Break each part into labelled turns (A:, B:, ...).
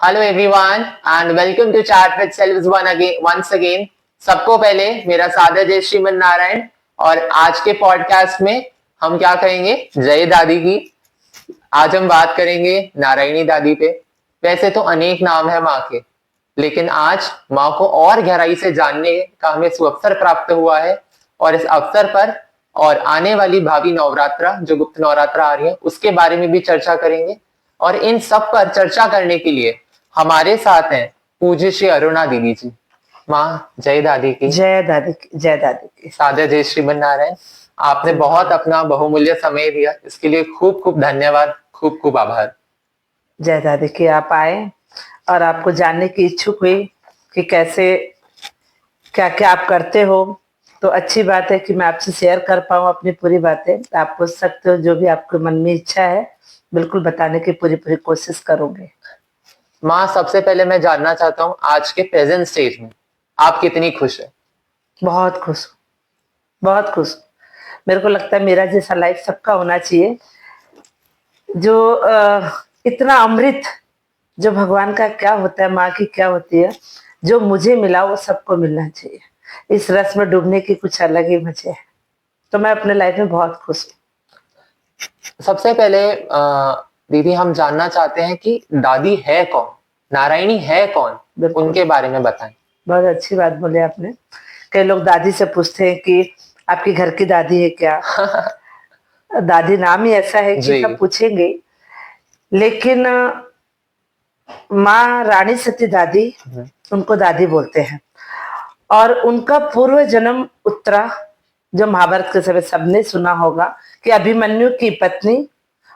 A: Hello everyone and welcome to chat with selves one again once again. सबको पहले मेरा सादर जय श्रीमन नारायण। और आज के पॉडकास्ट में हम क्या करेंगे? जय दादी की। आज हम बात करेंगे नारायणी दादी पे। वैसे तो अनेक नाम है माँ के, लेकिन आज माँ को और गहराई से जानने का हमें सुअवसर प्राप्त हुआ है। और इस अवसर पर और आने वाली भावी नवरात्रा जो गुप्त नवरात्रा आ रही है उसके बारे में भी चर्चा करेंगे। और इन सब पर चर्चा करने के लिए हमारे साथ हैं पूज्य श्री अरुणा दीदी जी। माँ जय दादी की।
B: जय दादी की, जय दादी की।
A: सादर जय श्रीमन नारायण। आपने बहुत अपना बहुमूल्य समय दिया, इसके लिए खूब खूब धन्यवाद, खूब खूब आभार।
B: जय दादी की। आप आए और आपको जानने की इच्छुक हुई कि कैसे क्या क्या आप करते हो, तो अच्छी बात है कि मैं आपसे शेयर कर पाऊँ अपनी पूरी बातें। आप पूछ सकते हो, जो भी आपके मन में इच्छा है बिल्कुल बताने की पूरी पूरी कोशिश करोगे।
A: माँ सबसे पहले मैं जानना चाहता हूँ आज के प्रेजेंट स्टेज में आप कितनी खुश है?
B: बहुत खुश हूँ, बहुत खुश। मेरे को लगता है मेरा जैसा लाइफ सबका होना चाहिए। जो इतना अमृत जो भगवान का क्या होता है, माँ की क्या होती है, जो मुझे मिला वो सबको मिलना चाहिए। इस रस में डूबने की कुछ अलग ही मजे है। तो मैं अपने लाइफ में बहुत खुश हूँ।
A: सबसे पहले दीदी हम जानना चाहते हैं कि दादी है कौन, नारायणी है कौन, उनके बारे में बताएं।
B: बहुत अच्छी बात बोले आपने। कई लोग दादी से पूछते हैं कि आपकी घर की दादी है क्या? दादी नाम ही ऐसा है कि सब पूछेंगे, लेकिन माँ रानी सती दादी, उनको दादी बोलते हैं। और उनका पूर्व जन्म उत्तरा, जो महाभारत के समय सबने सुना होगा कि अभिमन्यु की पत्नी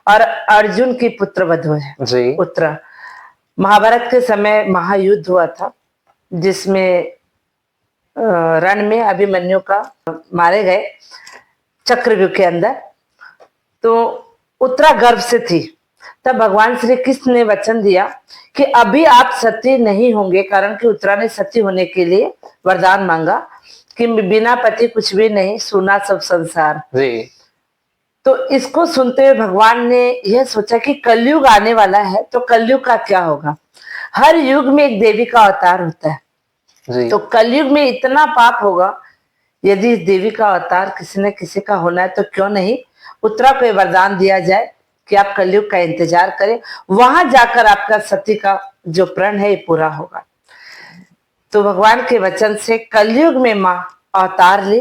B: और अर्जुन की पुत्र वधू है उत्तरा। महाभारत के समय महायुद्ध हुआ था, जिसमें रण में अभिमन्यु का मारे गए चक्रव्यूह के अंदर। तो उत्तरा गर्भ से थी। तब भगवान श्री कृष्ण ने वचन दिया कि अभी आप सती नहीं होंगे, कारण कि उत्तरा ने सती होने के लिए वरदान मांगा कि बिना पति कुछ भी नहीं, सुना सब संसार। तो इसको सुनते हुए भगवान ने यह सोचा कि कलयुग आने वाला है, तो कलयुग का क्या होगा। हर युग में एक देवी का अवतार होता है। तो कलयुग में इतना पाप होगा, यदि इस देवी का अवतार किसी न किसी का होना है, तो क्यों नहीं उत्तरा को वरदान दिया जाए कि आप कलयुग का इंतजार करें, वहां जाकर आपका सती का जो प्रण है ये पूरा होगा। तो भगवान के वचन से कलयुग में माँ अवतार ली।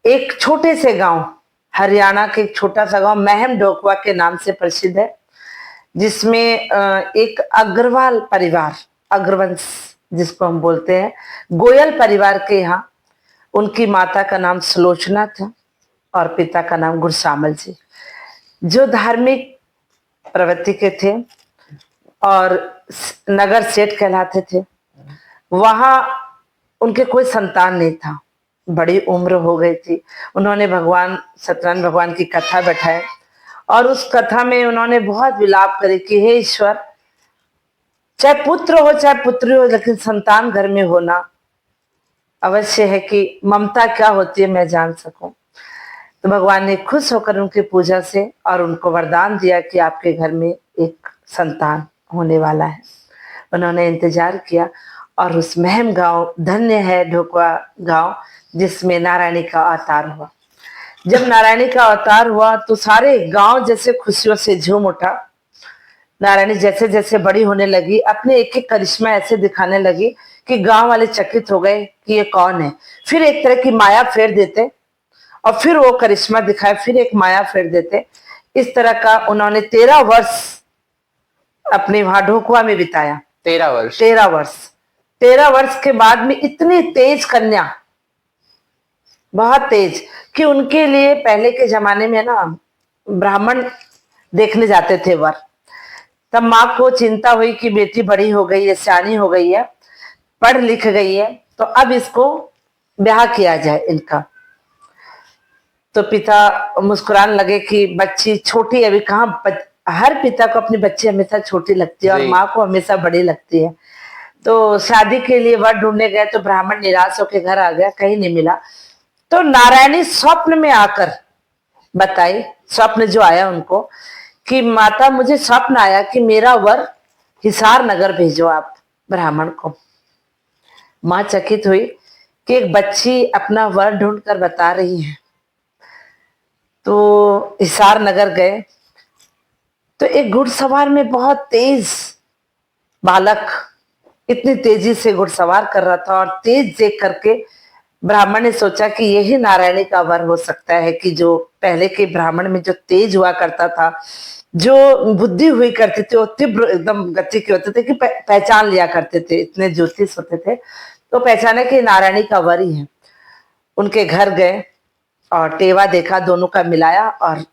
B: एक छोटे से गांव, हरियाणा के एक छोटा सा गांव महम डोकवा के नाम से प्रसिद्ध है, जिसमें एक अग्रवाल परिवार, अग्रवंश जिसको हम बोलते हैं, गोयल परिवार के यहाँ उनकी माता का नाम सुलोचना था और पिता का नाम गुरसामल जी, जो धार्मिक प्रवृत्ति के थे और नगर सेठ कहलाते थे। वहां उनके कोई संतान नहीं था, बड़ी उम्र हो गई थी। उन्होंने भगवान सत्यनारायण भगवान की कथा बैठाई और उस कथा में उन्होंने बहुत विलाप करे कि हे ईश्वर, चाहे पुत्र हो चाहे पुत्री हो, लेकिन संतान घर में होना अवश्य है कि ममता क्या होती है मैं जान सकूं। तो भगवान ने खुश होकर उनकी पूजा से और उनको वरदान दिया कि आपके घर में एक संतान होने वाला है। उन्होंने इंतजार किया और उस महम गांव, धन्य है ढोकवा गांव, जिसमें नारायणी का अवतार हुआ। जब नारायणी का अवतार हुआ तो सारे गांव जैसे खुशियों से झूम उठा। नारायणी जैसे जैसे बड़ी होने लगी, अपने एक एक करिश्मा ऐसे दिखाने लगी कि गांव वाले चकित हो गए कि ये कौन है। फिर एक तरह की माया फेर देते और फिर वो करिश्मा दिखाए, फिर एक माया फेर देते। इस तरह का उन्होंने 13 वर्ष अपने वहां ढोकुआ में बिताया। 13 वर्ष के बाद में इतनी तेज कन्या, बहुत तेज, कि उनके लिए पहले के जमाने में ना ब्राह्मण देखने जाते थे वर। तब माँ को चिंता हुई कि बेटी बड़ी हो गई है, सियानी हो गई है, पढ़ लिख गई है, तो अब इसको ब्याह किया जाए इनका। तो पिता मुस्कुराने लगे कि बच्ची छोटी, अभी कहाँ, हर पिता को अपनी बच्ची हमेशा छोटी लगती है और माँ को हमेशा बड़ी लगती है। तो शादी के लिए वर ढूंढने गए तो ब्राह्मण निराश होकर घर आ गया, कहीं नहीं मिला। तो नारायणी स्वप्न में आकर बताई, स्वप्न जो आया उनको, कि माता मुझे स्वप्न आया कि मेरा वर हिसार नगर भेजो आप ब्राह्मण को। माँ चकित हुई कि एक बच्ची अपना वर ढूंढ कर बता रही है। तो हिसार नगर गए तो एक घुड़सवार में बहुत तेज बालक इतनी तेजी से घुड़सवार कर रहा था, और तेज देख करके ब्राह्मण ने सोचा कि यही नारायणी का वर हो सकता है कि जो पहले के ब्राह्मण में जो तेज हुआ करता था, जो बुद्धि हुई करती थी, वो तीव्र एकदम गति के होते थे कि पहचान लिया करते थे, इतने ज्योतिष होते थे, तो पहचाने कि नारायणी का वर ही है। उनके घर गए और टेवा देखा, दोनों का मिलाया, और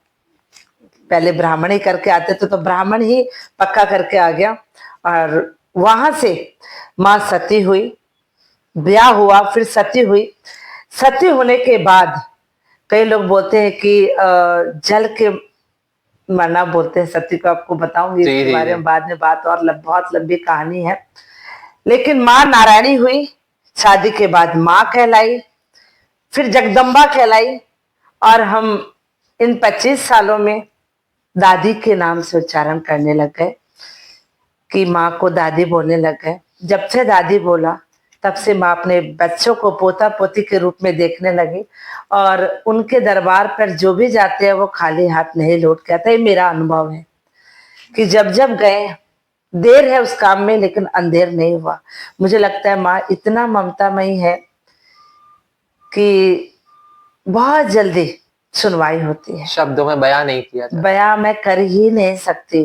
B: पहले ब्राह्मण ही करके आते थे तो ब्राह्मण ही पक्का करके आ गया। और वहां से माँ सती हुई, ब्याह हुआ, फिर सती हुई। सती होने के बाद कई लोग बोलते हैं कि जल के मरना बोलते हैं सती को, आपको बताऊंगी
A: जी,
B: इसके
A: जी,
B: बारे
A: जी।
B: में बाद में बात, और बहुत लंबी कहानी है। लेकिन माँ नारायणी हुई, शादी के बाद माँ कहलाई, फिर जगदम्बा कहलाई, और हम इन 25 सालों में दादी के नाम से उच्चारण करने लग गए कि माँ को दादी बोलने लग गए। जब से दादी बोला तब से माँ अपने बच्चों को पोता पोती के रूप में देखने लगी, और उनके दरबार पर जो भी जाते हैं वो खाली हाथ नहीं लौट के आता। ये मेरा अनुभव है कि जब जब गए, देर है उस काम में लेकिन अंधेर नहीं हुआ। मुझे लगता है माँ इतना ममतामयी है कि बहुत जल्दी सुनवाई होती है।
A: शब्दों में बयां नहीं किया जा
B: बयां मैं कर ही नहीं सकती।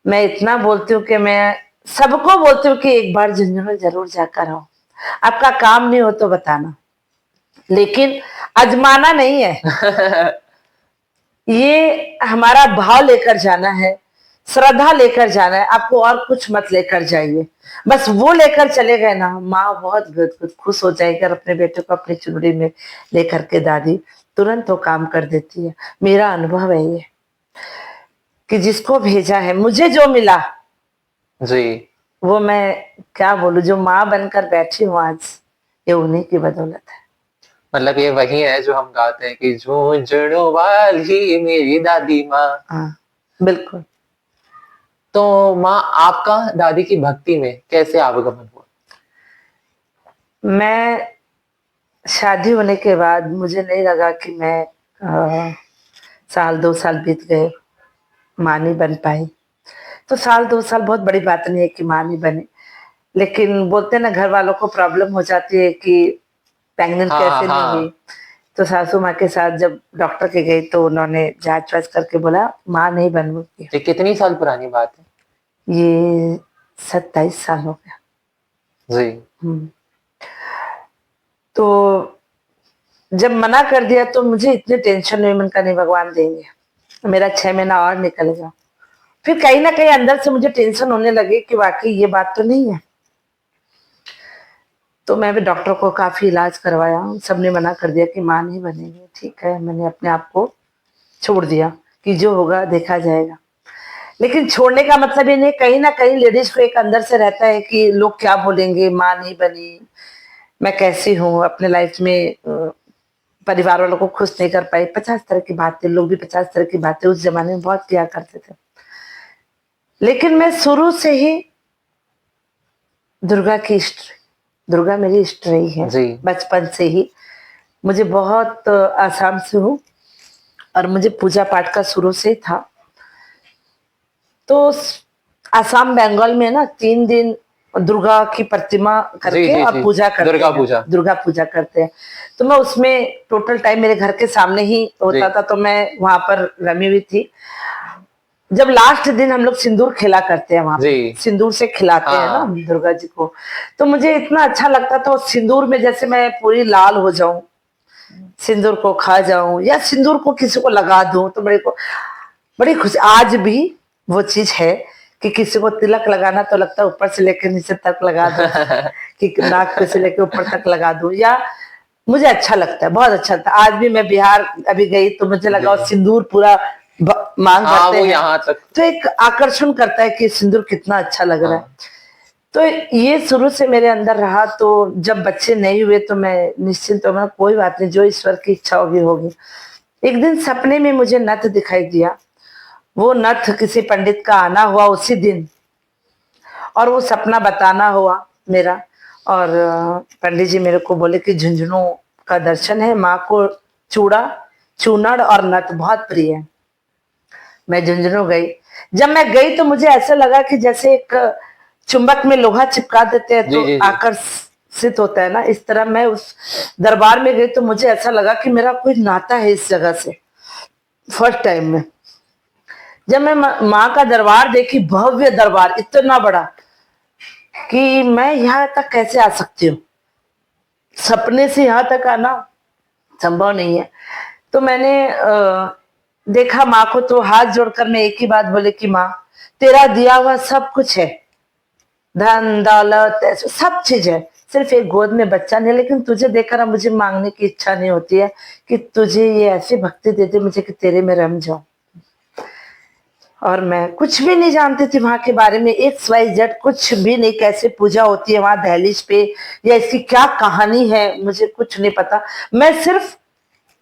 B: मैं इतना बोलती हूँ कि मैं सबको बोलती हूँ कि एक बार झुंझुनू जरूर जाकर आओ। आपका काम नहीं हो तो बताना, लेकिन अजमाना नहीं है।
A: सकता।
B: ये हमारा भाव लेकर जाना है, श्रद्धा लेकर जाना है। आपको और कुछ मत लेकर जाइए, बस वो लेकर चले गए ना, माँ बहुत खुश हो जाएगी। और अपने बेटे को अपनी चुनरी में लेकर के दादी तुरंत वो काम कर देती है। मेरा अनुभव है ये कि जिसको भेजा है, मुझे जो मिला
A: जी।
B: वो मैं क्या बोलूं, जो माँ बनकर बैठी हूँ आज, ये उन्हीं की बदौलत है।
A: मतलब ये वही है जो हम गाते हैं कि झुंझुनू वाली मेरी दादी माँ।
B: हाँ, बिल्कुल।
A: तो माँ, आपका दादी की भक्ति में कैसे आवागमन हुआ?
B: मैं शादी होने के बाद मुझे नहीं लगा कि मैं साल 2 साल बीत गए, माँ नहीं बन पाई। तो साल 2 साल बहुत बड़ी बात नहीं है कि माँ नहीं बने, लेकिन बोलते ना घर वालों को प्रॉब्लम हो जाती है कि प्रेग्नेंट
A: हाँ,
B: कैसे नहीं हुई।
A: हाँ।
B: तो सासू माँ के साथ जब डॉक्टर के गई तो उन्होंने जांच वाच करके बोला माँ नहीं बनूंगी।
A: ये कितनी साल पुरानी बात है?
B: ये 27 साल हो गया।
A: जी।
B: हम्म। तो जब मना कर दिया तो मुझे इतनी टेंशन हुई, मन का नहीं भगवान देंगे, मेरा 6 महीना और निकलेगा। फिर कहीं ना कहीं अंदर से मुझे टेंशन होने लगी कि वाकई ये बात तो नहीं है। तो मैं भी डॉक्टर को काफी इलाज करवाया, सबने मना कर दिया कि माँ नहीं बनेगी। ठीक है, मैंने अपने आप को छोड़ दिया कि जो होगा देखा जाएगा। लेकिन छोड़ने का मतलब ये नहीं, कहीं ना कहीं लेडीज को एक अंदर से रहता है कि लोग क्या बोलेंगे, माँ नहीं बनी, मैं कैसी हूँ अपने लाइफ में, परिवार वालों को खुश नहीं कर पाई। 50 तरह की बातें, लोग भी 50 तरह की बातें उस जमाने में बहुत किया करते थे। लेकिन मैं शुरू से ही दुर्गा की इष्ट, दुर्गा मेरी इष्ट रही है
A: जी।
B: बचपन से ही। मुझे बहुत आसाम से हूँ और मुझे पूजा पाठ का शुरू से ही था। तो आसाम बंगाल में ना 3 दिन दुर्गा की प्रतिमा
A: जी,
B: करके
A: जी,
B: और
A: जी।
B: पूजा करते
A: दुर्गा
B: हैं,
A: पूजा।
B: दुर्गा पूजा करते हैं। तो मैं उसमें टोटल टाइम मेरे घर के सामने ही होता
A: जी।
B: था, तो मैं वहां पर रमी हुई थी। जब लास्ट दिन हम लोग सिंदूर खेला करते हैं वहां पे,
A: जी।
B: सिंदूर से खिलाते हैं ना
A: हाँ।
B: दुर्गा जी को, तो मुझे इतना अच्छा लगता था उस सिंदूर में जैसे मैं पूरी लाल हो जाऊं, सिंदूर को खा जाऊं या सिंदूर को किसी को लगा दूं, तो मेरे को बड़ी खुशी। आज भी वो चीज है कि किसी को तिलक लगाना तो लगता है ऊपर से लेकर नीचे तक लगा दो, कि नाक पे से लेकर ऊपर तक लगा दूं, या मुझे अच्छा लगता है, बहुत अच्छा लगता है। आज भी मैं बिहार अभी गई तो मुझे लगा
A: जी।
B: वो सिंदूर पूरा मांग
A: हाँ,
B: भरते
A: वो
B: हैं,
A: यहाँ तक।
B: तो एक आकर्षण करता है कि सिंदूर कितना अच्छा लग रहा है।
A: हाँ।
B: तो ये शुरू से मेरे अंदर रहा। तो जब बच्चे नहीं हुए तो मैं निश्चिंत हो गया, कोई बात नहीं, जो ईश्वर की इच्छा होगी होगी। एक दिन सपने में मुझे नथ दिखाई दिया। वो नथ किसी पंडित का आना हुआ उसी दिन और वो सपना बताना हुआ मेरा। और पंडित जी मेरे को बोले कि झुंझुनू का दर्शन है, माँ को चूड़ा चूनड़ और नथ बहुत प्रिय है। मैं झुंझुनू गई। जब मैं गई तो मुझे ऐसा लगा कि जैसे एक चुंबक में लोहा चिपका देते हैं
A: जी
B: तो
A: जी जी।
B: आकर्षित होता है ना, इस तरह मैं उस दरबार में गई तो मुझे ऐसा लगा कि मेरा कोई नाता है इस जगह से। फर्स्ट टाइम में जब मैं माँ का दरबार देखी, भव्य दरबार इतना बड़ा कि मैं यहाँ तक कैसे आ सकती हूँ, सपने से यहाँ तक आना संभव नहीं है। तो मैंने देखा माँ को, तो हाथ जोड़कर मैं एक ही बात बोले कि माँ तेरा दिया हुआ सब कुछ है, धन दौलत ऐसे सब चीज है, सिर्फ एक गोद में बच्चा नहीं। लेकिन तुझे देखकर अब मुझे मांगने की इच्छा नहीं होती है कि तुझे ये ऐसी भक्ति दे दे मुझे कि तेरे में रम जाऊं। और मैं कुछ भी नहीं जानती थी वहां के बारे में, XYZ कुछ भी नहीं, कैसे पूजा होती है वहां दहलीज पे या इसकी क्या कहानी है मुझे कुछ नहीं पता। मैं सिर्फ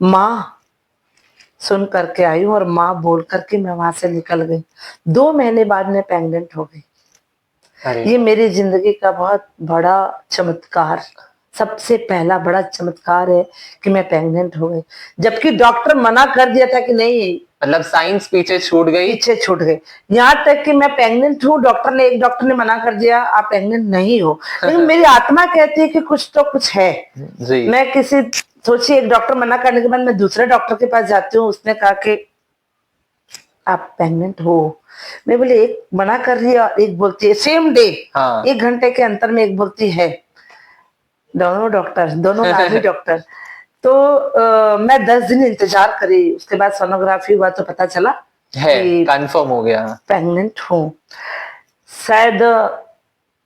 B: माँ सुन करके आई हूँ और माँ बोल करके मैं वहां से निकल गई। 2 महीने बाद मैं प्रेग्नेंट हो गई।
A: अरे
B: ये मेरी जिंदगी का बहुत बड़ा चमत्कार, सबसे पहला बड़ा चमत्कार है कि मैं प्रेग्नेंट हो गई, जबकि डॉक्टर मना कर दिया था कि नहीं,
A: मतलब साइंस पीछे छूट गई।
B: पीछे छूट गई। यहाँ तक कि मैं प्रेग्नेंट हूँ, एक डॉक्टर ने मना कर दिया आप प्रेग्नेंट नहीं हो, लेकिन मेरी आत्मा कहती है कि कुछ तो कुछ है।
A: जी।
B: मैं किसी सोचिए, एक डॉक्टर मना करने के बाद मैं दूसरे डॉक्टर के पास जाती हूँ, उसने कहा कि आप प्रेग्नेंट हो। मैं बोले एक मना कर रही है और एक बोलती है, सेम डे
A: हाँ
B: 1 घंटे के अंतर में एक बोलती है। दोनों डॉक्टर, दोनों नामी डॉक्टर। तो मैं 10 दिन इंतजार करी, उसके बाद सोनोग्राफी हुआ तो पता चला
A: है,
B: कि
A: कंफर्म हो गया।
B: प्रेग्नेंट हूँ। शायद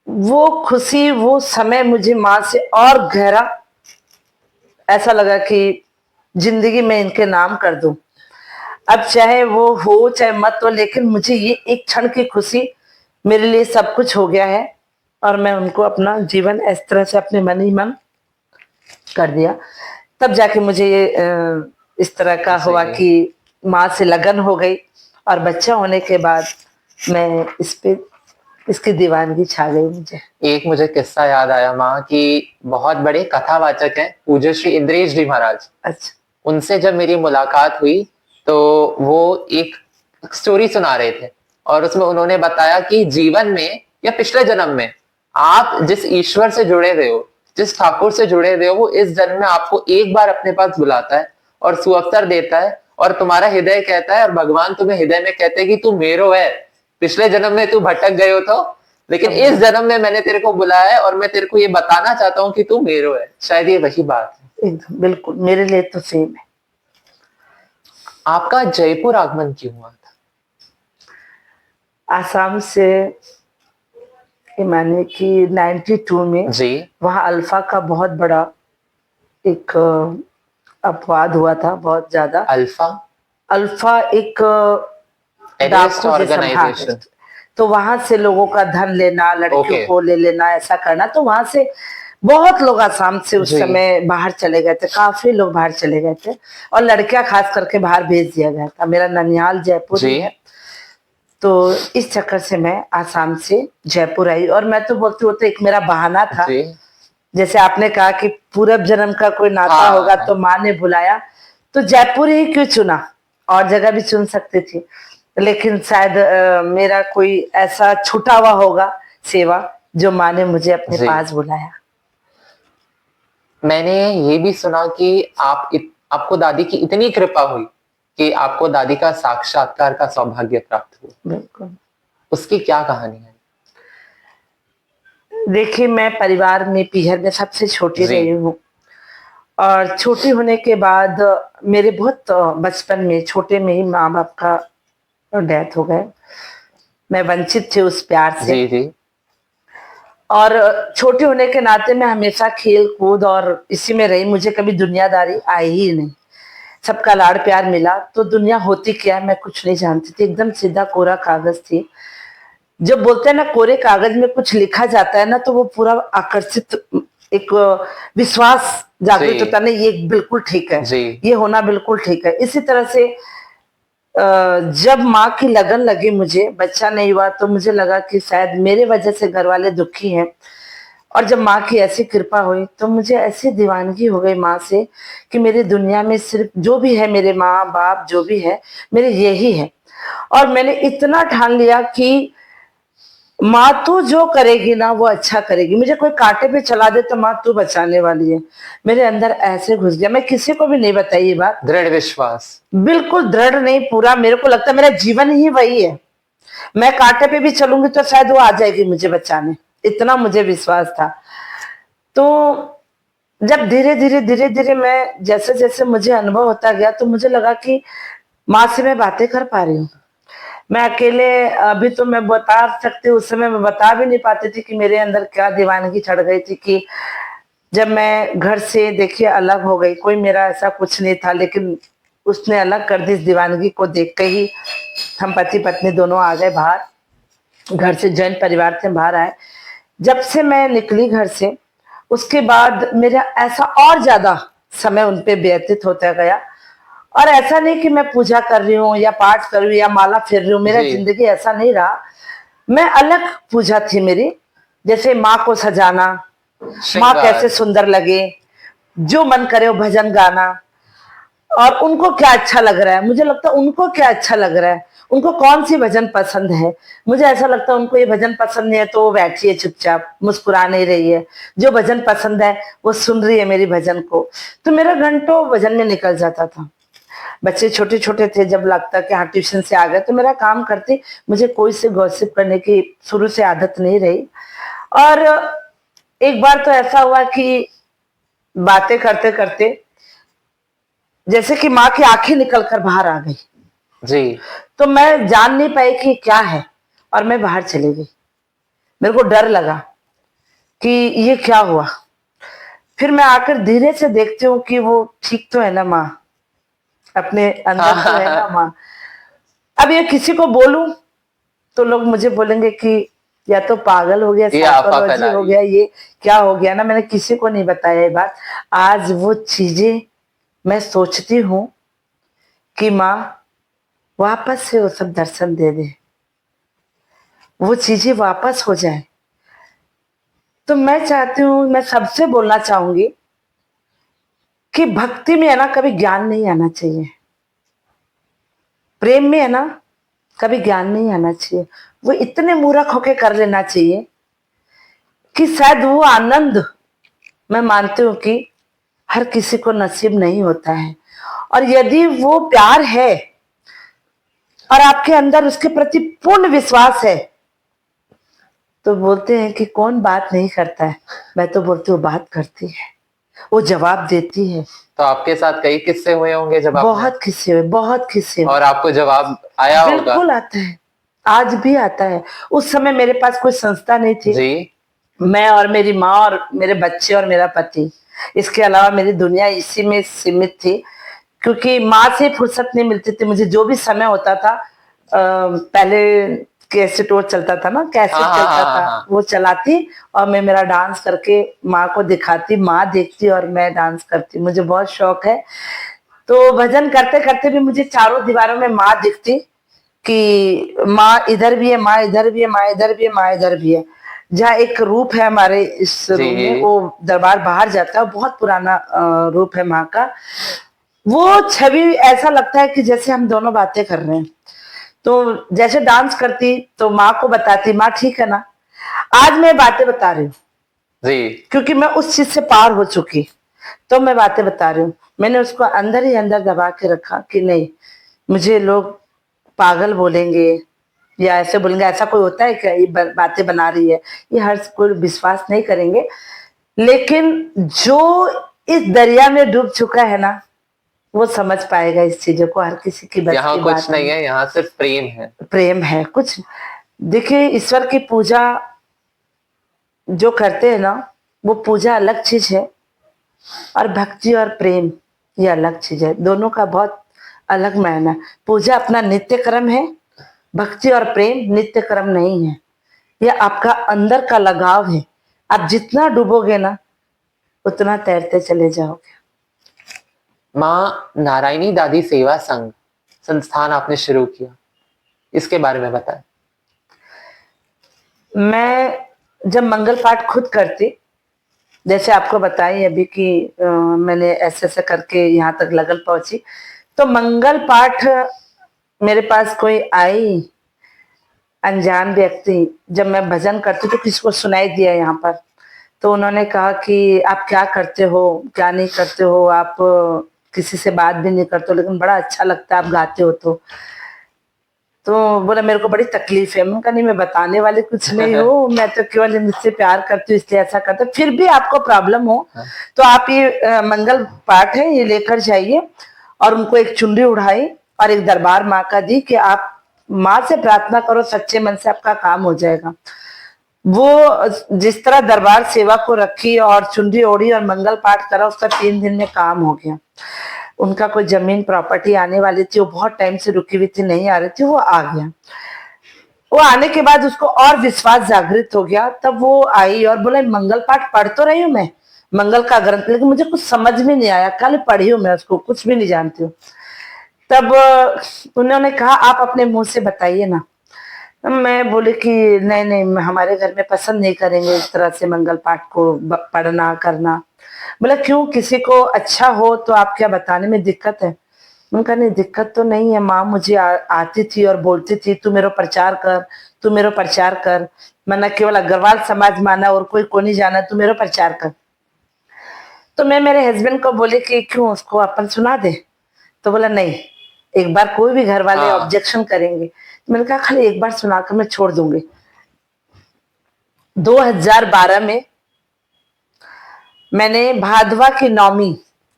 B: वो खुशी, वो समय मुझे माँ से और गहरा ऐसा लगा कि जिंदगी में इनके नाम कर दूं। अब चाहे वो हो चाहे मत हो, लेकिन मुझे ये एक क्षण की खुशी मेरे लिए सब कुछ हो गया है। और मैं उनको अपना जीवन इस तरह से अपने मन ही मन कर दिया। तब जाके मुझे ये इस तरह का हुआ
A: सही है।
B: कि माँ से लगन हो गई। और बच्चा होने के बाद मैं इस पे इसकी दीवानगी छा गई मुझे।
A: एक मुझे किस्सा याद आया माँ की, बहुत बड़े कथावाचक हैं पूज्य श्री इंद्रेश जी महाराज।
B: अच्छा।
A: उनसे जब मेरी मुलाकात हुई तो वो एक स्टोरी सुना रहे थे और उसमें उन्होंने बताया कि जीवन में या पिछले जन्म में आप जिस ईश्वर से जुड़े रहे हो, जिस ठाकुर से जुड़े रहे हो, वो इस जन्म में आपको एक बार अपने पास बुलाता है और सुअवसर देता है और तुम्हारा हृदय कहता है और भगवान तुम्हें हृदय में कहते हैं कि तू मेरो है। पिछले जन्म में तू भटक गए हो तो, लेकिन इस जन्म में मैंने तेरे को बुलाया है और मैं तेरे को ये बताना चाहता हूँ कि तू मेरो है। शायद ये वही बात है।
B: एकदम बिल्कुल मेरे लिए तो सेम है।
A: आपका जयपुर आगमन क्यों हुआ था?
B: आसाम से, ये माने कि 92 में
A: जी।
B: वहाँ अल्फा का बहुत बड़ा एक अपवाद हुआ था, बहुत ज्यादा।
A: अल्फा
B: अल्फा एक
A: टेररिस्ट
B: डाकू जैसा, हाँ।
A: ऑर्गेनाइजेशन।
B: तो वहां से लोगों का धन लेना, लड़कियों
A: ओके।
B: को ले लेना, ऐसा करना। तो वहां से बहुत लोग आसाम से उस
A: जी।
B: समय बाहर चले गए थे, काफी लोग बाहर चले गए थे और लड़कियां खास करके बाहर भेज दिया गया था। मेरा ननिहाल जयपुर ही
A: जी।
B: है। तो इस चक्कर से मैं आसाम से जयपुर आई। और मैं तो बोलती हूँ तो एक मेरा बहाना था।
A: जी।
B: जैसे आपने कहा कि पूर्व जन्म का कोई नाता
A: हाँ,
B: होगा
A: हाँ।
B: तो माँ ने बुलाया, तो जयपुर ही क्यों चुना, और जगह भी चुन सकती थी। लेकिन शायद मेरा कोई ऐसा छूटा हुआ होगा सेवा जो माँ ने मुझे अपने
A: जी।
B: पास बुलाया।
A: मैंने ये भी सुना कि आपको दादी की इतनी कृपा हुई कि आपको दादी का साक्षात्कार का सौभाग्य प्राप्त हुआ।
B: बिल्कुल।
A: उसकी क्या कहानी है?
B: देखिए, मैं परिवार में पीहर में सबसे छोटी
A: जी।
B: रही हूँ। और छोटी होने के बाद मेरे बहुत बचपन में, छोटे में ही माँ बाप का डेथ हो गए। मैं वंचित थी उस प्यार से।
A: जी जी।
B: और छोटी होने के नाते मैं हमेशा खेल कूद और इसी में रही, मुझे कभी दुनियादारी आई ही नहीं। सबका लाड़ प्यार मिला, तो दुनिया होती क्या है मैं कुछ नहीं जानती थी, एकदम सीधा कोरा कागज थी। जब बोलते हैं ना कोरे कागज में कुछ लिखा जाता है ना, तो वो पूरा आकर्षित, एक विश्वास जागृत
A: जी।
B: होता है ना, ये बिल्कुल ठीक है,
A: जी।
B: ये होना बिल्कुल ठीक है। इसी तरह से जब माँ की लगन लगी, मुझे बच्चा नहीं हुआ तो मुझे लगा कि शायद मेरे वजह से घर वाले दुखी हैं। और जब माँ की ऐसी कृपा हुई तो मुझे ऐसी दीवानगी हो गई माँ से कि मेरी दुनिया में सिर्फ जो भी है, मेरे माँ बाप जो भी है, मेरे यही है। और मैंने इतना ठान लिया कि माँ तू जो करेगी ना वो अच्छा करेगी, मुझे कोई कांटे पे चला दे तो माँ तू बचाने वाली है। मेरे अंदर ऐसे घुस गया, मैं किसी को भी नहीं बताई ये बात।
A: दृढ़ विश्वास।
B: बिल्कुल दृढ़ नहीं, पूरा मेरे को लगता है मेरा जीवन ही वही है। मैं कांटे पे भी चलूंगी तो शायद वो आ जाएगी मुझे बचाने, इतना मुझे विश्वास था। तो जब धीरे धीरे मैं जैसे जैसे मुझे अनुभव होता गया तो मुझे लगा कि माँ से मैं बातें कर पा रही हूँ। मैं अकेले, अभी तो मैं बता सकती हूँ, उस समय मैं बता भी नहीं पाती थी कि मेरे अंदर क्या दीवानगी चढ़ गई थी कि जब मैं घर से देखिए अलग हो गई, कोई मेरा ऐसा कुछ नहीं था, लेकिन उसने अलग कर दी। इस दीवानगी को देख के ही हम पति पत्नी दोनों आ गए बाहर, घर से जॉइंट परिवार से बाहर आए। जब से मैं निकली घर से, उसके बाद मेरा ऐसा और ज्यादा समय उन पे व्यतीत होता गया। और ऐसा नहीं कि मैं पूजा कर रही हूँ या पाठ कर रही हूँ या माला फेर रही हूँ, मेरा
A: जी।
B: जिंदगी ऐसा नहीं रहा। मैं अलग पूजा थी मेरी, जैसे माँ को सजाना, माँ
A: श्रृंगार।
B: कैसे सुंदर लगे, जो मन करे वो भजन गाना। और उनको क्या अच्छा लग रहा है, मुझे लगता है उनको क्या अच्छा लग रहा है, उनको कौन सी भजन पसंद है। मुझे ऐसा लगता है उनको ये भजन पसंद नहीं है तो वो बैठी है चुपचाप, मुस्कुरा नहीं रही है। जो भजन पसंद है वो सुन रही है मेरी भजन को। तो मेरा घंटों भजन में निकल जाता था। बच्चे छोटे छोटे थे, जब लगता कि हाँ ट्यूशन से आ गए तो मेरा काम करती, मुझे कोई से गॉसिप करने की शुरू से आदत नहीं रही। और एक बार तो ऐसा हुआ कि बातें करते करते जैसे कि माँ की आंखें निकल कर बाहर आ गई,
A: जी।
B: तो मैं जान नहीं पाई कि क्या है, और मैं बाहर चली गई। मेरे को डर लगा कि ये क्या हुआ। फिर मैं आकर धीरे से देखती हूँ कि वो ठीक तो है ना माँ, अपने अंदर तो है ना माँ। अब ये किसी को बोलूं तो लोग मुझे बोलेंगे कि या तो पागल हो गया,
A: ये अफवाह
B: साइकोलॉजी
A: फैला
B: हो
A: रही
B: गया,
A: है।
B: ये क्या हो गया ना। मैंने किसी को नहीं बताया ये बात। आज वो चीजें मैं सोचती हूँ कि माँ वापस से वो सब दर्शन दे दे, वो चीजें वापस हो जाए। तो मैं चाहती हूँ, मैं सबसे बोलना चाहूंगी कि भक्ति में है ना कभी ज्ञान नहीं आना चाहिए, प्रेम में है ना कभी ज्ञान नहीं आना चाहिए। वो इतने मूर्ख होके कर लेना चाहिए कि शायद वो आनंद, मैं मानती हूँ कि हर किसी को नसीब नहीं होता है। और यदि वो प्यार है और आपके अंदर उसके प्रति पूर्ण विश्वास है, तो बोलते हैं कि कौन बात नहीं करता है। मैं तो बोलती हूँ बात करती है, वो जवाब देती है।
A: तो आपके साथ कई किस्से हुए होंगे जब आपने,
B: बहुत किस्से हुए, बहुत किस्से हुए।
A: और आपको जवाब आया होगा।
B: बिल्कुल आता है, आज भी आता है। उस समय मेरे पास कोई संस्था नहीं थी।
A: जी।
B: मैं और मेरी माँ और मेरे बच्चे और मेरा पति, इसके अलावा मेरी दुनिया इसी में सीमित थी। क्योंकि माँ से फुर्सत नहीं मिलती थी मुझे। जो भी समय होता था, पहले कैसेट वो चलता था ना, कैसेट
A: हाँ हाँ
B: चलता
A: हाँ
B: था,
A: हाँ।
B: वो चलाती और मैं मेरा डांस करके माँ को दिखाती, माँ देखती और मैं डांस करती। मुझे बहुत शौक है। तो भजन करते करते भी मुझे चारों दीवारों में माँ दिखती कि माँ इधर भी है, माँ इधर भी है, माँ इधर भी है, माँ इधर भी है। जहाँ एक रूप है हमारे इस
A: जी
B: रूम में,
A: जी।
B: वो दरबार बाहर जाता है, बहुत पुराना रूप है माँ का। वो छवि ऐसा लगता है कि जैसे हम दोनों बातें कर रहे हैं। तो जैसे डांस करती तो माँ को बताती, माँ ठीक है ना। आज मैं बातें बता रही हूँ
A: जी।
B: क्योंकि मैं उस चीज से पार हो चुकी, तो मैं बातें बता रही हूँ। मैंने उसको अंदर ही अंदर दबा के रखा कि नहीं, मुझे लोग पागल बोलेंगे या ऐसे बोलेंगे, ऐसा कोई होता है क्या, ये बातें बना रही है, ये हर कोई विश्वास नहीं करेंगे। लेकिन जो इस दरिया में डूब चुका है ना, वो समझ पाएगा इस चीजों को। हर किसी की बस
A: यहाँ
B: की
A: कुछ
B: बात
A: नहीं
B: नहीं।
A: है, यहाँ सिर्फ प्रेम है।
B: प्रेम है कुछ। देखिए ईश्वर की पूजा जो करते हैं ना, वो पूजा अलग चीज है, और भक्ति और प्रेम ये अलग चीज है। दोनों का बहुत अलग मायना है। पूजा अपना नित्य कर्म है, भक्ति और प्रेम नित्य कर्म नहीं है। ये आपका अंदर का लगाव है। आप जितना डूबोगे ना, उतना तैरते चले जाओगे।
A: माँ नारायणी दादी सेवा संघ संस्थान आपने शुरू किया, इसके बारे में बताएं।
B: मैं जब मंगल पाठ खुद करती, जैसे आपको बताई अभी कि मैंने ऐसे ऐसे करके यहाँ तक लगन पहुंची, तो मंगल पाठ मेरे पास कोई आई अनजान व्यक्ति, जब मैं भजन करती तो किसी को सुनाई दिया यहाँ पर, तो उन्होंने कहा कि आप क्या करते हो, क्या नहीं करते हो, आप किसी से बात भी नहीं करते हो, लेकिन बड़ा अच्छा लगता है आप गाते हो। तो बोला मेरे को बड़ी तकलीफ है। मैं कहा नहीं, मैं बताने वाली कुछ नहीं हूँ, मैं तो केवल इनसे प्यार करती हूँ इसलिए ऐसा करते। फिर भी आपको प्रॉब्लम हो तो आप ये मंगल पाठ है ये लेकर जाइए, और उनको एक चुनरी उड़ाई और एक दरबार माँ का दी कि आप माँ से प्रार्थना करो, सच्चे मन से आपका काम हो जाएगा। वो जिस तरह दरबार सेवा को रखी और चुनरी ओढ़ी और मंगल पाठ करा, उसका 3 दिन में काम हो गया। उनका कोई जमीन प्रॉपर्टी आने वाली थी, वो बहुत टाइम से रुकी हुई थी, नहीं आ रही थी, वो आ गया। वो आने के बाद उसको और विश्वास जागृत हो गया, तब वो आई और बोला मंगल पाठ पढ़ तो रही हूँ मैं, मंगल का ग्रंथ, लेकिन मुझे कुछ समझ में नहीं आया, कल पढ़ी हूँ मैं उसको, कुछ भी नहीं जानती हूँ। तब उन्होंने कहा आप अपने मुंह से बताइए ना। मैं बोले कि नहीं नहीं, हमारे घर में पसंद नहीं करेंगे इस तरह से मंगल पाठ को पढ़ना करना। बोला क्यों, किसी को अच्छा हो तो आप क्या बताने में दिक्कत है? उनका नहीं, दिक्कत तो नहीं है माँ, मुझे आती थी और बोलती थी तू मेरा प्रचार कर, तू मेरा प्रचार कर, मैंने केवल अग्रवाल समाज माना और कोई नहीं जाना, तू मेरा प्रचार कर। तो मैं मेरे हस्बैंड को बोले कि क्यों, उसको अपन सुना दे। तो बोला नहीं, एक बार कोई भी घर वाले ऑब्जेक्शन करेंगे। तो मैंने कहा खाली एक बार सुनाकर मैं छोड़ दूंगी। 2012 में मैंने भादवा की नौमी,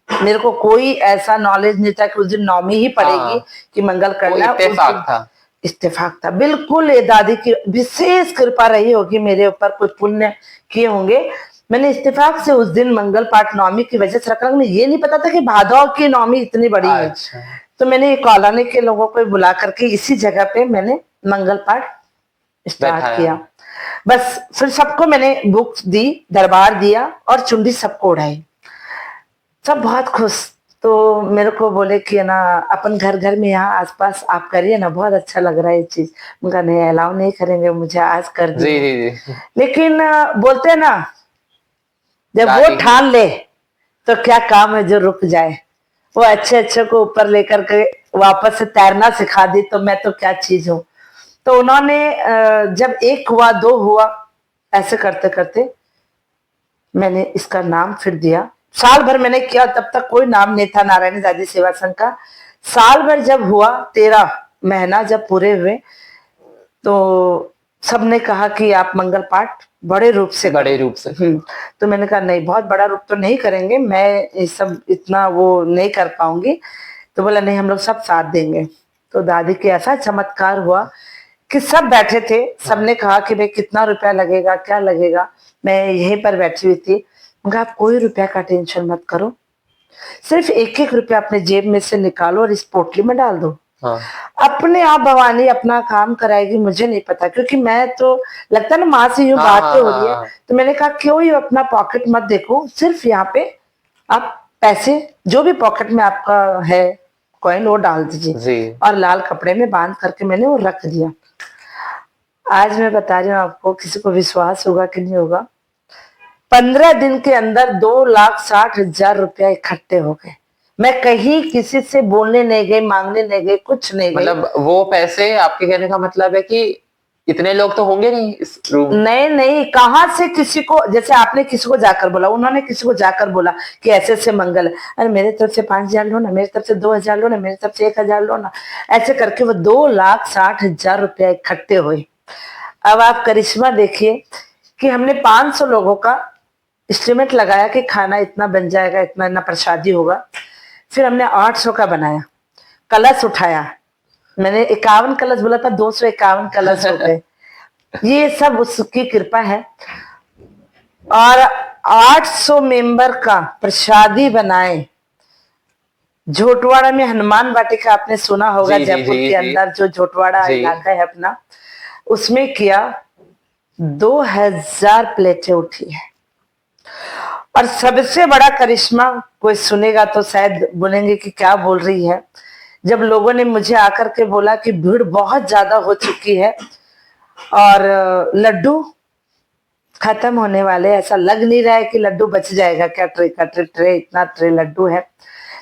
B: मेरे को कोई ऐसा नॉलेज नहीं था कि उस दिन नौमी ही पड़ेगी कि मंगल करना, इत्तेफाक था बिल्कुल। ये दादी की विशेष कृपा रही होगी मेरे ऊपर, कोई पुण्य किए होंगे। मैंने इत्तेफाक से उस दिन मंगल पाठ नौमी की वजह से रखा, मुझे ये नहीं पता था कि भादवा की नौमी इतनी बड़ी है। तो मैंने ये कॉलोनी के लोगों को बुला करके इसी जगह पे मैंने मंगल पाठ स्टार्ट किया। बस फिर सबको मैंने बुक्स दी, दरबार दिया और चुंडी सबको उड़ाई, सब बहुत खुश। तो मेरे को बोले कि ना अपन घर घर में यहाँ आसपास आप करिए ना, बहुत अच्छा लग रहा है ये चीज। उनका नहीं, अलाउ नहीं करेंगे, मुझे आज कर दिए। लेकिन बोलते ना जब वो ठान ले तो क्या काम है जो रुक जाए। वो अच्छे अच्छे को ऊपर लेकर के वापस से तैरना सिखा दी, तो मैं तो क्या चीज हूँ। तो उन्होंने जब 1 हुआ 2 हुआ, ऐसे करते करते मैंने इसका नाम फिर दिया। साल भर मैंने किया, तब तक कोई नाम नहीं था नारायणी दादी सेवा संघ का। साल भर जब हुआ, 13 महीना जब पूरे हुए, तो सबने कहा कि आप मंगल पाठ बड़े रूप से तो मैंने कहा नहीं, बहुत बड़ा रूप तो नहीं करेंगे, मैं ये सब इतना वो नहीं कर पाऊंगी। तो बोला नहीं, हम लोग सब साथ देंगे। तो दादी के ऐसा चमत्कार हुआ कि सब बैठे थे, सबने कहा कि भाई कितना रुपया लगेगा, क्या लगेगा। मैं यहीं पर बैठी हुई थी, उनका आप कोई रुपया का टेंशन मत करो, सिर्फ 1-1 रुपया अपने जेब में से निकालो और इस पोटली में डाल दो। अपने आप भवानी अपना काम कराएगी, मुझे नहीं पता, क्योंकि मैं तो लगता ना माँ से यूं बातें हो रही है। तो मैंने कहा क्यों ये अपना पॉकेट मत देखो, सिर्फ यहाँ पे आप पैसे जो भी पॉकेट में आपका है कॉइन वो डाल दीजिए, और लाल कपड़े में बांध करके मैंने वो रख दिया। आज मैं बता रही हूँ आपको, किसी को विश्वास होगा कि नहीं होगा, 15 दिन के अंदर 2,60,000 रुपया इकट्ठे हो गए। मैं कहीं किसी से बोलने नहीं गई, मांगने नहीं गई, कुछ नहीं गई।
A: मतलब वो पैसे, आपके कहने का मतलब है कि इतने लोग तो होंगे नहीं इस रूम?
B: नहीं नहीं, कहाँ से किसी को, जैसे आपने किसी को जाकर बोला, उन्होंने किसी को जाकर बोला कि ऐसे ऐसे मंगल है, अरे मेरे तरफ से 5,000 लो ना, मेरी तरफ से 2,000 लो ना, मेरी तरफ से 1,000 लो ना, ऐसे करके वो 2,60,000 रुपया इकट्ठे हुए। अब आप करिश्मा देखिए कि हमने 500 लोगों का एस्टिमेट लगाया कि खाना इतना बन जाएगा, इतना इतना प्रसादी होगा। फिर हमने 800 का बनाया, कलश उठाया, मैंने 51 कलश बोला था, 251 कलश हो गए। ये सब उसकी कृपा है। और 800 मेंबर का प्रसादी बनाए। झोटवाड़ा में हनुमान वाटिका आपने सुना होगा, जयपुर के अंदर जो झोटवाड़ा इलाका है अपना, उसमें किया। 2,000 प्लेटें उठी है। और सबसे बड़ा करिश्मा, कोई सुनेगा तो शायद बोलेंगे कि क्या बोल रही है, जब लोगों ने मुझे आकर के बोला कि भीड़ बहुत ज्यादा हो चुकी है और लड्डू खत्म होने वाले, ऐसा लग नहीं रहा है कि लड्डू बच जाएगा क्या, ट्रे का ट्रे इतना ट्रे लड्डू है,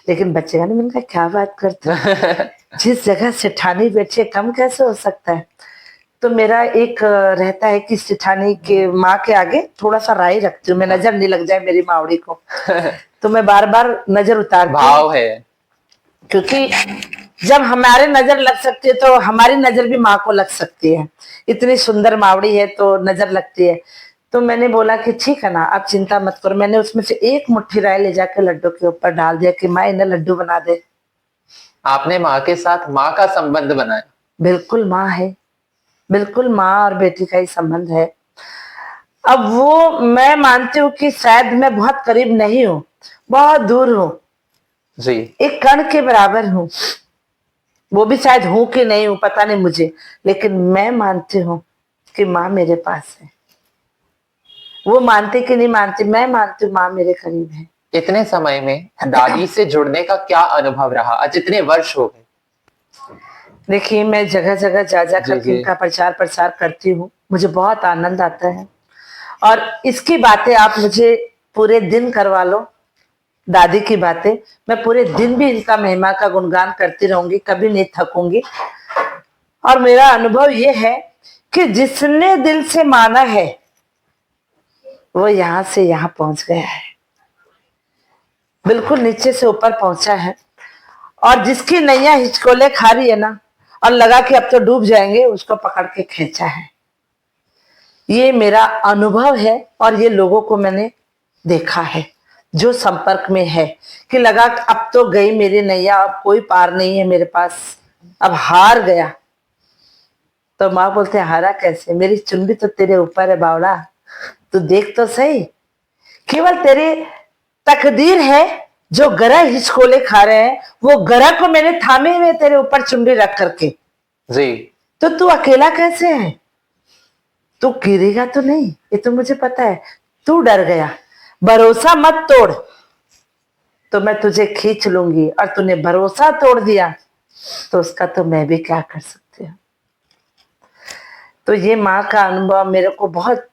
B: लेकिन बचेगा नहीं। मैंने कहा क्या बात करते हो? जिस जगह सेठानी बैठे कम कैसे हो सकता है? तो मेरा एक रहता है कि सेठानी के माँ के आगे थोड़ा सा राई रखती हूँ मैं, नजर नहीं लग जाए मेरी मावड़ी को। तो मैं बार बार नजर उतारती हूँ,
A: भाव है।
B: क्योंकि जब हमारे नजर लग सकती है तो हमारी नजर भी माँ को लग सकती है। इतनी सुंदर मावड़ी है तो नजर लगती है। तो मैंने बोला कि ठीक है ना, आप चिंता मत करो। मैंने उसमें से एक मुट्ठी राय ले जाकर लड्डू के ऊपर डाल दिया कि माँ इन्हें लड्डू बना दे।
A: आपने माँ के साथ माँ का संबंध बनाया।
B: बिल्कुल माँ है, बिल्कुल माँ और बेटी का ही संबंध है। अब वो मैं मानती हूँ कि शायद मैं बहुत करीब नहीं हूँ, बहुत दूर हूँ,
A: जी।
B: एक कण के बराबर हूँ। वो भी शायद हूं कि नहीं हूं पता नहीं मुझे, लेकिन मैं मानती हूँ कि माँ मेरे पास है। वो मानते कि नहीं मानते, मैं मानती हूँ माँ मेरे करीब है।
A: इतने समय में दादी से जुड़ने का क्या अनुभव रहा? आज इतने वर्ष हो गए।
B: देखिए मैं जगह जगह जा जा
A: जी
B: करके
A: जी।
B: इनका प्रचार प्रसार करती हूँ, मुझे बहुत आनंद आता है। और इसकी बातें आप मुझे पूरे दिन करवा लो, दादी की बातें, मैं पूरे दिन भी इनका महिमा का गुणगान करती रहूंगी, कभी नहीं थकूंगी। और मेरा अनुभव ये है कि जिसने दिल से माना है वो यहां से यहां पहुंच गया है, बिल्कुल नीचे से ऊपर पहुंचा है। और जिसकी नैया हिचकोले खा रही है ना, और लगा कि अब तो डूब जाएंगे, उसको पकड़ के खींचा है। ये मेरा अनुभव है और ये लोगों को मैंने देखा है जो संपर्क में है, कि लगा अब तो गई मेरी नैया, अब कोई पार नहीं है मेरे पास, अब हार गया। तो माँ बोलते हारा कैसे, मेरी चुनरी तो तेरे ऊपर है बावड़ा, तू देख तो सही, केवल तेरे तकदीर है जो गरा हिचकोले खा रहे हैं, वो गरा को मैंने थामे हुए तेरे ऊपर चुनरी रख करके।
A: जी।
B: तो तू अकेला कैसे है, तू गिरेगा तो नहीं, ये तो मुझे पता है। तू डर गया, भरोसा मत तोड़, तो मैं तुझे खींच लूंगी। और तूने भरोसा तोड़ दिया तो उसका तो मैं भी क्या कर सकती हूँ। तो ये माँ का अनुभव मेरे को बहुत,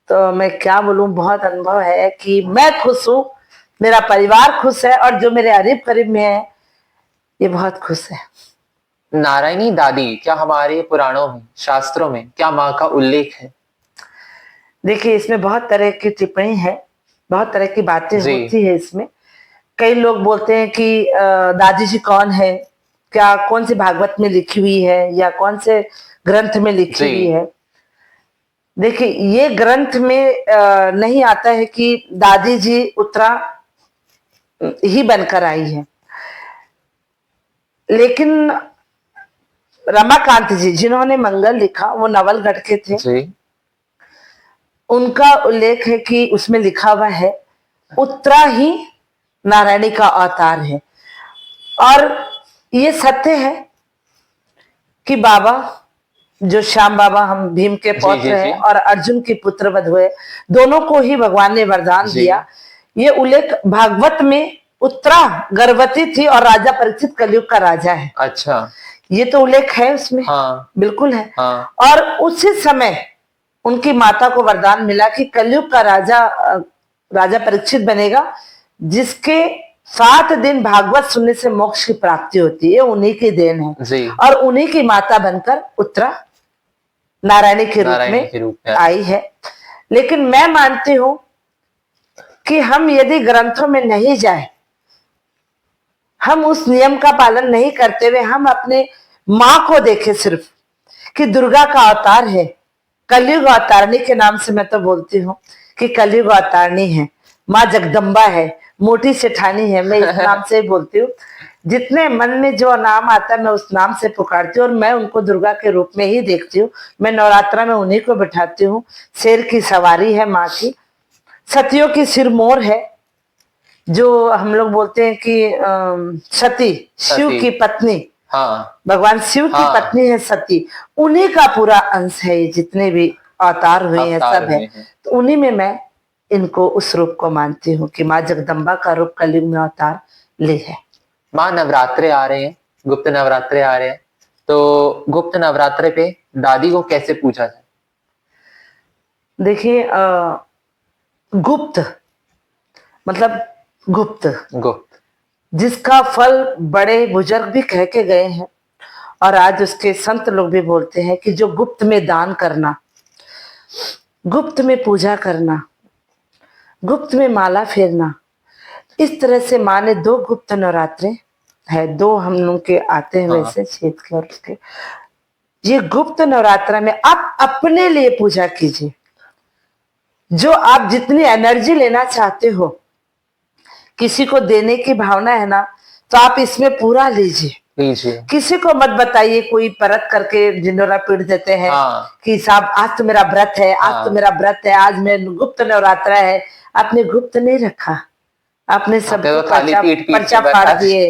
B: तो मैं क्या बोलूं, बहुत अनुभव है कि मैं खुश हूं, मेरा परिवार खुश है, और जो मेरे करीब करीब में है ये बहुत खुश है।
A: नारायणी दादी, क्या हमारे पुराणों में, शास्त्रों में क्या माँ का उल्लेख है?
B: देखिए इसमें बहुत तरह की टिप्पणी है, बहुत तरह की बातें
A: जी।
B: होती है इसमें। कई लोग बोलते हैं कि दादी जी कौन है, क्या कौन सी भागवत में लिखी हुई है या कौन से ग्रंथ में लिखी
A: जी।
B: हुई है। देखिए ये ग्रंथ में नहीं आता है कि दादी जी उत्तरा ही बनकर आई है, लेकिन रमाकांत जी जिन्होंने मंगल लिखा, वो नवलगढ़ के थे,
A: जी।
B: उनका उल्लेख है कि उसमें लिखा हुआ है उत्तरा ही नारायणी का अवतार है। और ये सत्य है कि बाबा जो श्याम बाबा, हम भीम के
A: जी
B: पौत्र
A: जी जी।
B: हैं और अर्जुन की पुत्र वध हुए, दोनों को ही भगवान ने वरदान
A: जी।
B: दिया। ये उल्लेख भागवत में उत्तरा गर्भवती थी और राजा परीक्षित कलयुग का राजा है।
A: अच्छा।
B: ये तो उल्लेख है उसमें।
A: हाँ।
B: बिल्कुल है।
A: हाँ।
B: और उसी समय उनकी माता को वरदान मिला कि कलयुग का राजा राजा परीक्षित बनेगा, जिसके 7 दिन भागवत सुनने से मोक्ष की प्राप्ति होती है, उन्हीं की देन है।
A: जी।
B: और उन्हीं की माता बनकर उत्तरा नारायणी के रूप में आई है। लेकिन मैं मानती हूं कि हम यदि ग्रंथों में नहीं जाए, हम उस नियम का पालन नहीं करते हुए हम अपने माँ को देखे सिर्फ कि दुर्गा का अवतार है, कलयुग अवतारणी के नाम से मैं तो बोलती हूँ कि कलयुग अवतारणी है, माँ जगदम्बा है, मोटी सेठानी है, मैं इस नाम से बोलती हूँ। जितने मन में जो नाम आता है मैं उस नाम से पुकारती हूँ, और मैं उनको दुर्गा के रूप में ही देखती हूँ। मैं नवरात्रा में उन्हीं को बिठाती हूँ। शेर की सवारी है माँ की, सतियों की सिरमौर है, जो हम लोग बोलते हैं कि सती, शिव की पत्नी,
A: हाँ।
B: भगवान शिव की पत्नी है सती, उन्हीं का पूरा अंश है। ये जितने भी अवतार हुए हैं सब है, तो उन्हीं में मैं इनको उस रूप को मानती हूँ कि माँ जगदम्बा का रूप कलयुग में अवतार ले है।
A: माँ नवरात्रे आ रहे हैं, गुप्त नवरात्रे आ रहे हैं, तो गुप्त नवरात्रे पे दादी को कैसे पूजा जाए?
B: देखिए गुप्त मतलब गुप्त,
A: गुप्त।
B: जिसका फल बड़े बुजुर्ग भी कह के गए हैं और आज उसके संत लोग भी बोलते हैं कि जो गुप्त में दान करना, गुप्त में पूजा करना, गुप्त में माला फेरना, इस तरह से माँ ने 2 गुप्त नवरात्रे है, 2 हम लोग के आते हैं
A: हाँ।
B: वैसे चैत के और उसके। ये गुप्त नवरात्रा में आप अपने लिए पूजा कीजिए, जो आप जितनी एनर्जी लेना चाहते हो, किसी को देने की भावना है ना, तो आप इसमें पूरा लीजिए।
A: लीजिए।
B: किसी को मत बताइए, कोई परत करके जिंदोरा पीट देते हैं
A: हाँ।
B: कि साहब आज तो मेरा व्रत है, आज तो मेरा व्रत है, आज मैं गुप्त नवरात्रा है। आपने गुप्त नहीं रखा, आपने सबको
A: तो खाली पीठ
B: पर्चा
A: के
B: फाड़
A: बता
B: दिए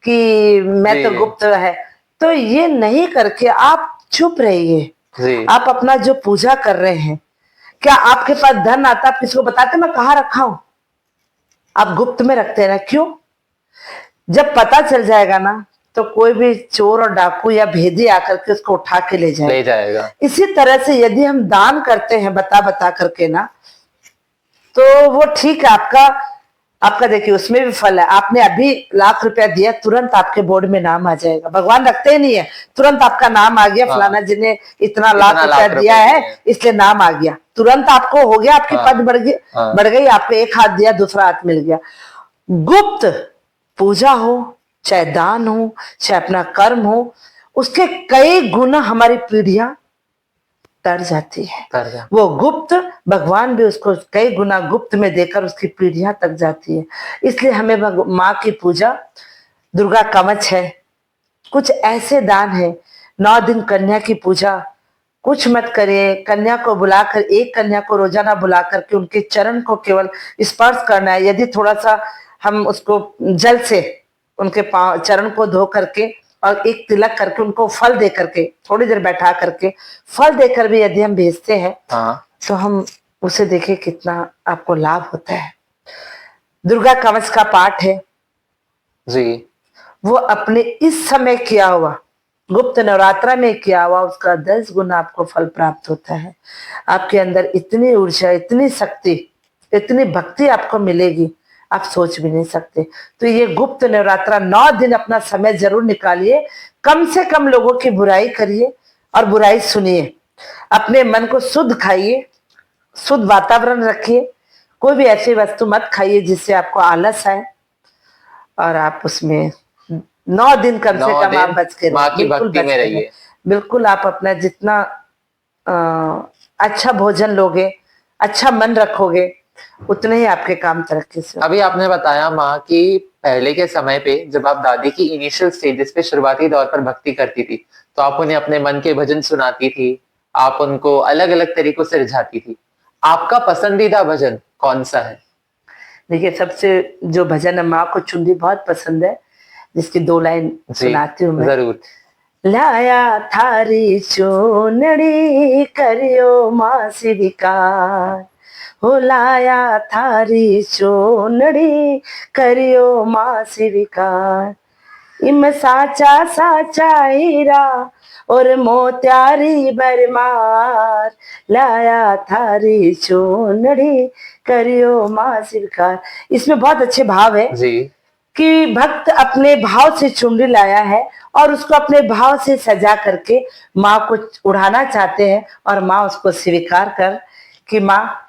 B: कि मैं तो
A: जी।
B: गुप्त है। तो ये नहीं करके आप चुप रहिए।
A: जी।
B: आप अपना जो पूजा कर रहे हैं, क्या आपके पास धन आता, आप किसी को बताते मैं कहाँ रखा हूं? आप गुप्त में रखते हैं ना, क्यों? जब पता चल जाएगा ना, तो कोई भी चोर और डाकू या भेदी आकर के उसको उठा के ले
A: जाएगा।
B: इसी तरह से यदि हम दान करते हैं बता बता करके ना, तो वो ठीक है, आपका आपका देखिए उसमें भी फल है। आपने अभी लाख रुपया दिया, तुरंत आपके बोर्ड में नाम आ जाएगा। भगवान रखते ही नहीं है, तुरंत आपका नाम आ गया, फलाना जी ने इतना लाख रुपया दिया है इसलिए नाम आ गया, तुरंत आपको हो गया, आपकी पद बढ़ गई, आपको एक हाथ दिया दूसरा हाथ मिल गया। गुप्त पूजा हो, चाहे दान हो, चाहे अपना कर्म हो, उसके कई गुना हमारी पीढ़ियां तर जाती है। वो गुप्त भगवान भी उसको कई गुना गुप्त में देकर उसकी पीढ़ियां तक जाती है। इसलिए हमें माँ की पूजा, दुर्गा कवच है, कुछ ऐसे दान है, 9 दिन कन्या की पूजा, कुछ मत करिए, कन्या को बुलाकर, एक कन्या को रोजाना बुला करके उनके चरण को केवल स्पर्श करना है। यदि थोड़ा सा हम उसको जल से उनके पांव चरण को धो करके और एक तिलक करके उनको फल दे करके थोड़ी देर बैठा करके फल देकर भी यदि हम भेजते हैं, तो हम उसे देखें कितना आपको लाभ होता है। दुर्गा कवच का पाठ है
A: जी,
B: वो अपने इस समय किया हुआ, गुप्त नवरात्रा में किया हुआ, उसका 10 गुना आपको फल प्राप्त होता है। आपके अंदर इतनी ऊर्जा, इतनी शक्ति, इतनी भक्ति आपको मिलेगी, आप सोच भी नहीं सकते। तो ये गुप्त नवरात्रा 9 दिन अपना समय जरूर निकालिए, कम से कम लोगों की बुराई करिए और बुराई सुनिए, अपने मन को शुद्ध खाइए, शुद्ध वातावरण रखिए, कोई भी ऐसी वस्तु मत खाइए जिससे आपको आलस आए, और आप उसमें 9 दिन कम से कम आप बच के
A: माँ की भक्ति में रहिए।
B: बिल्कुल आप अपना जितना अच्छा भोजन लोगे, अच्छा मन रखोगे, उतने ही आपके काम तरक्की से।
A: अभी आपने बताया माँ की पहले के समय पे जब आप दादी की इनिशियल स्टेजेस पे शुरुआती दौर पर भक्ति करती थी, तो आप उन्हें अपने मन के भजन सुनाती थी, आप उनको अलग अलग तरीकों से रिझाती थी। आपका पसंदीदा भजन कौन सा है?
B: देखिए सबसे जो भजन है, माँ को चुंदी बहुत पसंद है, जिसकी 2 लाइन सुनाती हूँ मैं।
A: जरूर।
B: लाया थारी चूनड़ी करियो माँ स्वीकार, हो लाया थारी चूनड़ी करियो माँ स्वीकार, इम साचा साचा हीरा और मोत्यारी बरमार, लाया थारी चूनड़ी करियो माँ स्वीकार। इसमें बहुत अच्छे भाव है
A: जी,
B: कि भक्त अपने भाव से चुनरी लाया है और उसको अपने भाव से सजा करके माँ को उड़ाना चाहते हैं, और माँ उसको स्वीकार कर कि माँ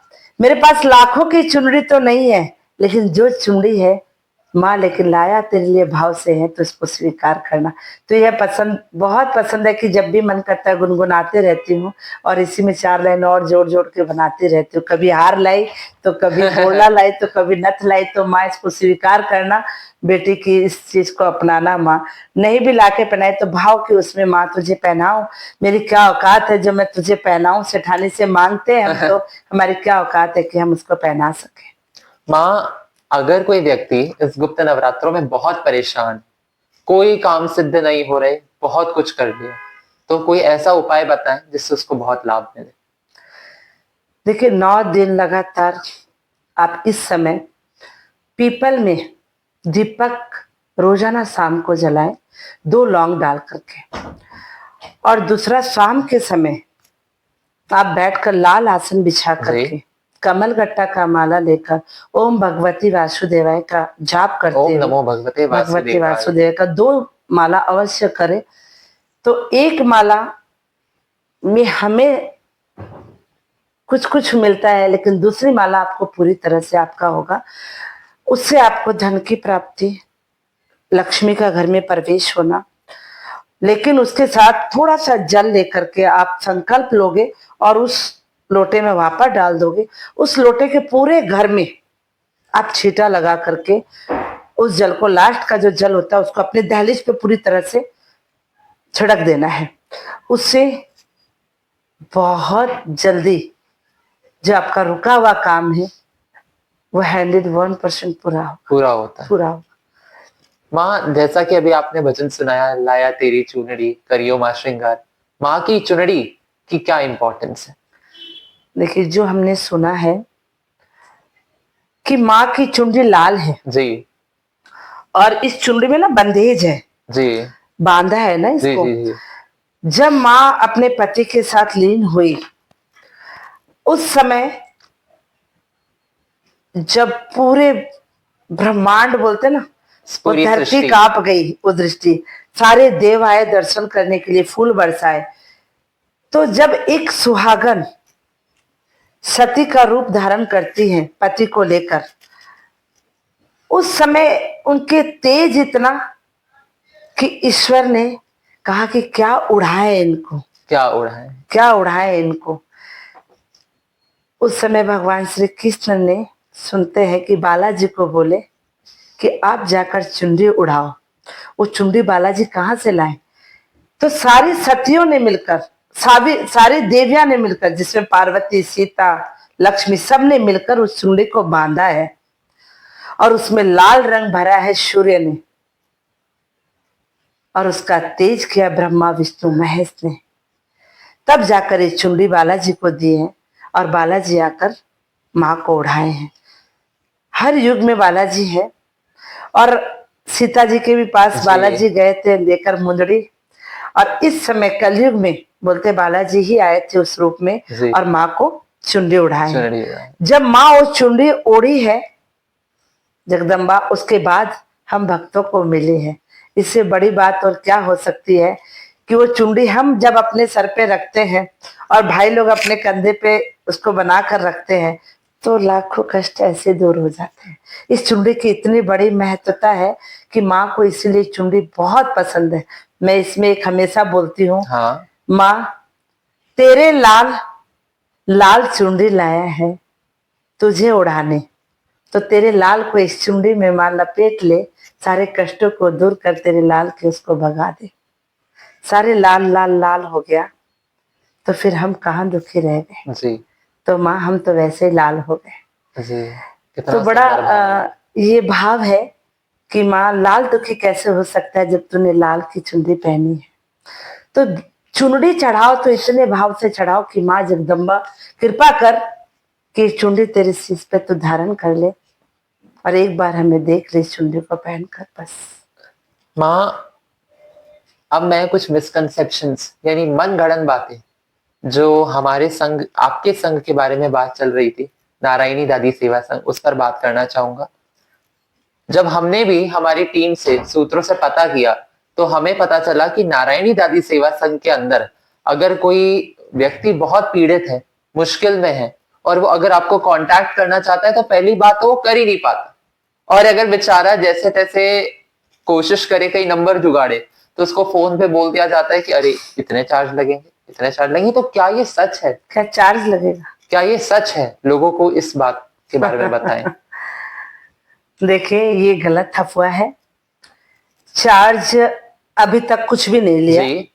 B: मेरे पास लाखों की चुनरी तो नहीं है, लेकिन जो चुनरी है माँ लेकिन लाया तेरे लिए भाव से है, तो इसको स्वीकार करना। तो यह पसंद, बहुत पसंद है कि जब भी मन करता है गुनगुनाते रहती हूँ, और इसी में 4 लाइन और जोड़ जोड़ के बनाती रहती हूँ। कभी हार लाई तो कभी बोला लाई तो कभी नथ लाई, तो माँ इसको स्वीकार करना, बेटी की इस चीज को अपनाना। माँ नहीं भी लाके पहनाए तो भाव कि उसमें माँ तुझे पहनाऊं, मेरी क्या औकात है जो मैं तुझे पहनाऊं, सेठानी से मांगते हैं हम, तो हमारी क्या औकात है कि हम उसको पहना सके।
A: माँ अगर कोई व्यक्ति इस गुप्त नवरात्रों में बहुत परेशान, कोई काम सिद्ध नहीं हो रहे, बहुत कुछ कर लिया, तो कोई ऐसा उपाय बताएं जिससे उसको बहुत लाभ मिले।
B: देखिए 9 दिन लगातार आप इस समय पीपल में दीपक रोजाना शाम को जलाएं, 2 लौंग डाल करके। और दूसरा, शाम के समय आप बैठकर लाल आसन बिछा करके कमल गट्टा का माला लेकर ओम भगवती वासुदेवाय का जाप करते
A: ओम
B: हुए,
A: नमो भगवते
B: भगवती
A: वासुदेवाय।
B: वासुदेव का 2 माला अवश्य करें। तो एक माला में हमें कुछ कुछ मिलता है, लेकिन दूसरी माला आपको पूरी तरह से आपका होगा। उससे आपको धन की प्राप्ति, लक्ष्मी का घर में प्रवेश होना। लेकिन उसके साथ थोड़ा सा जल लेकर के आप संकल्प लोगे और उस लोटे में वापस डाल दोगे। उस लोटे के पूरे घर में आप छींटा लगा करके उस जल को, लास्ट का जो जल होता है उसको अपने दहलीज पे पूरी तरह से छिड़क देना है। उससे बहुत जल्दी जो आपका रुका हुआ काम है वो 101%
A: पूरा होता है।
B: पूरा होगा।
A: माँ, जैसा कि अभी आपने भजन सुनाया, लाया तेरी चुनरी करियो माँ श्रृंगार, माँ की चुनरी की क्या इंपॉर्टेंस है?
B: देखिए, जो हमने सुना है कि माँ की चुनरी लाल है
A: जी
B: और इस चुनरी में ना बंदेज है,
A: जी
B: बांधा है ना
A: जी
B: इसको।
A: जी जी।
B: जब माँ अपने पति के साथ लीन हुई, उस समय जब पूरे ब्रह्मांड बोलते ना, वो
A: पूरी
B: धरती
A: सृष्टि।
B: कांप गई। वो दृष्टि, सारे देव आए दर्शन करने के लिए, फूल बरसाए। तो जब एक सुहागन सती का रूप धारण करती है पति को लेकर, उस समय उनके तेज इतना कि ईश्वर ने कहा कि क्या उड़ाए इनको,
A: क्या उड़ाए,
B: क्या उड़ाए इनको। उस समय भगवान श्री कृष्ण ने, सुनते हैं कि बालाजी को बोले कि आप जाकर चुनरी उड़ाओ। वो चुनरी बालाजी कहाँ से लाए? तो सारी सतियों ने मिलकर, सारी देवियां ने मिलकर, जिसमें पार्वती, सीता, लक्ष्मी, सब ने मिलकर उस चुनरी को बांधा है और उसमें लाल रंग भरा है सूर्य ने, और उसका तेज किया ब्रह्मा विष्णु महेश ने। तब जाकर ये चुनरी बालाजी को दी है और बालाजी आकर माँ को उड़ाए हैं। हर युग में बालाजी है। और सीता जी के भी पास बालाजी गए थे लेकर मुंदड़ी, और इस समय कलयुग में बोलते बालाजी ही आए थे उस रूप में और माँ को चुनरी उड़ाए। जब माँ वो चुनरी ओढ़ी है जगदम्बा, उसके बाद हम भक्तों को मिले हैं। इससे बड़ी बात और क्या हो सकती है कि वो चुनरी हम जब अपने सर पे रखते हैं और भाई लोग अपने कंधे पे उसको बना कर रखते हैं, तो लाखों कष्ट ऐसे दूर हो जाते हैं। इस चुनरी की इतनी बड़ी महत्वता है कि माँ को इसीलिए चुनरी बहुत पसंद है। मैं इसमें एक हमेशा बोलती हूँ,
A: हाँ,
B: माँ तेरे लाल लाल चुनरी लाया है तुझे उड़ाने, तो तेरे लाल को इस चुनरी में माँ लपेट ले, सारे कष्टों को दूर कर तेरे लाल के उसको भगा दे। सारे लाल लाल लाल हो गया तो फिर हम कहाँ दुखी रह गए
A: जी
B: तो माँ हम तो वैसे ही लाल हो गए
A: जी।
B: तो बड़ा ये भाव है कि माँ लाल दुखी कैसे हो सकता है जब तूने लाल की चुनरी पहनी है। तो चुनरी चढ़ाओ तो इतने भाव से चढ़ाओ कि माँ जगदम्बा कृपा कर कि चुनरी तेरे सिर पे तू धारण कर ले और एक बार हमें देख ले चुनरी को पहनकर बस।
A: माँ, अब मैं कुछ मिसकंसेप्शंस यानी मन गढ़ंत बातें जो हमारे संघ, आपके संघ के बारे में बात चल रही थी, नारायणी दादी सेवा संघ, उस पर बात करना चाहूंगा। जब हमने भी हमारी टीम से सूत्रों से पता किया तो हमें पता चला कि नारायणी दादी सेवा संघ के अंदर अगर कोई व्यक्ति बहुत पीड़ित है, मुश्किल में है, और वो अगर आपको कांटेक्ट करना चाहता है तो पहली बात तो वो कर ही नहीं पाता, और अगर बेचारा जैसे तैसे कोशिश करे कई नंबर जुगाड़े तो उसको फोन पे बोल दिया जाता है कि अरे इतने चार्ज लगेंगे, इतने चार्ज लगेंगे। तो क्या ये सच है?
B: क्या चार्ज लगेगा?
A: क्या ये सच है? लोगों को इस बात के बारे में बताएं।
B: देखिए, ये गलत अफवाह है। चार्ज अभी तक कुछ भी नहीं लिया
A: जी।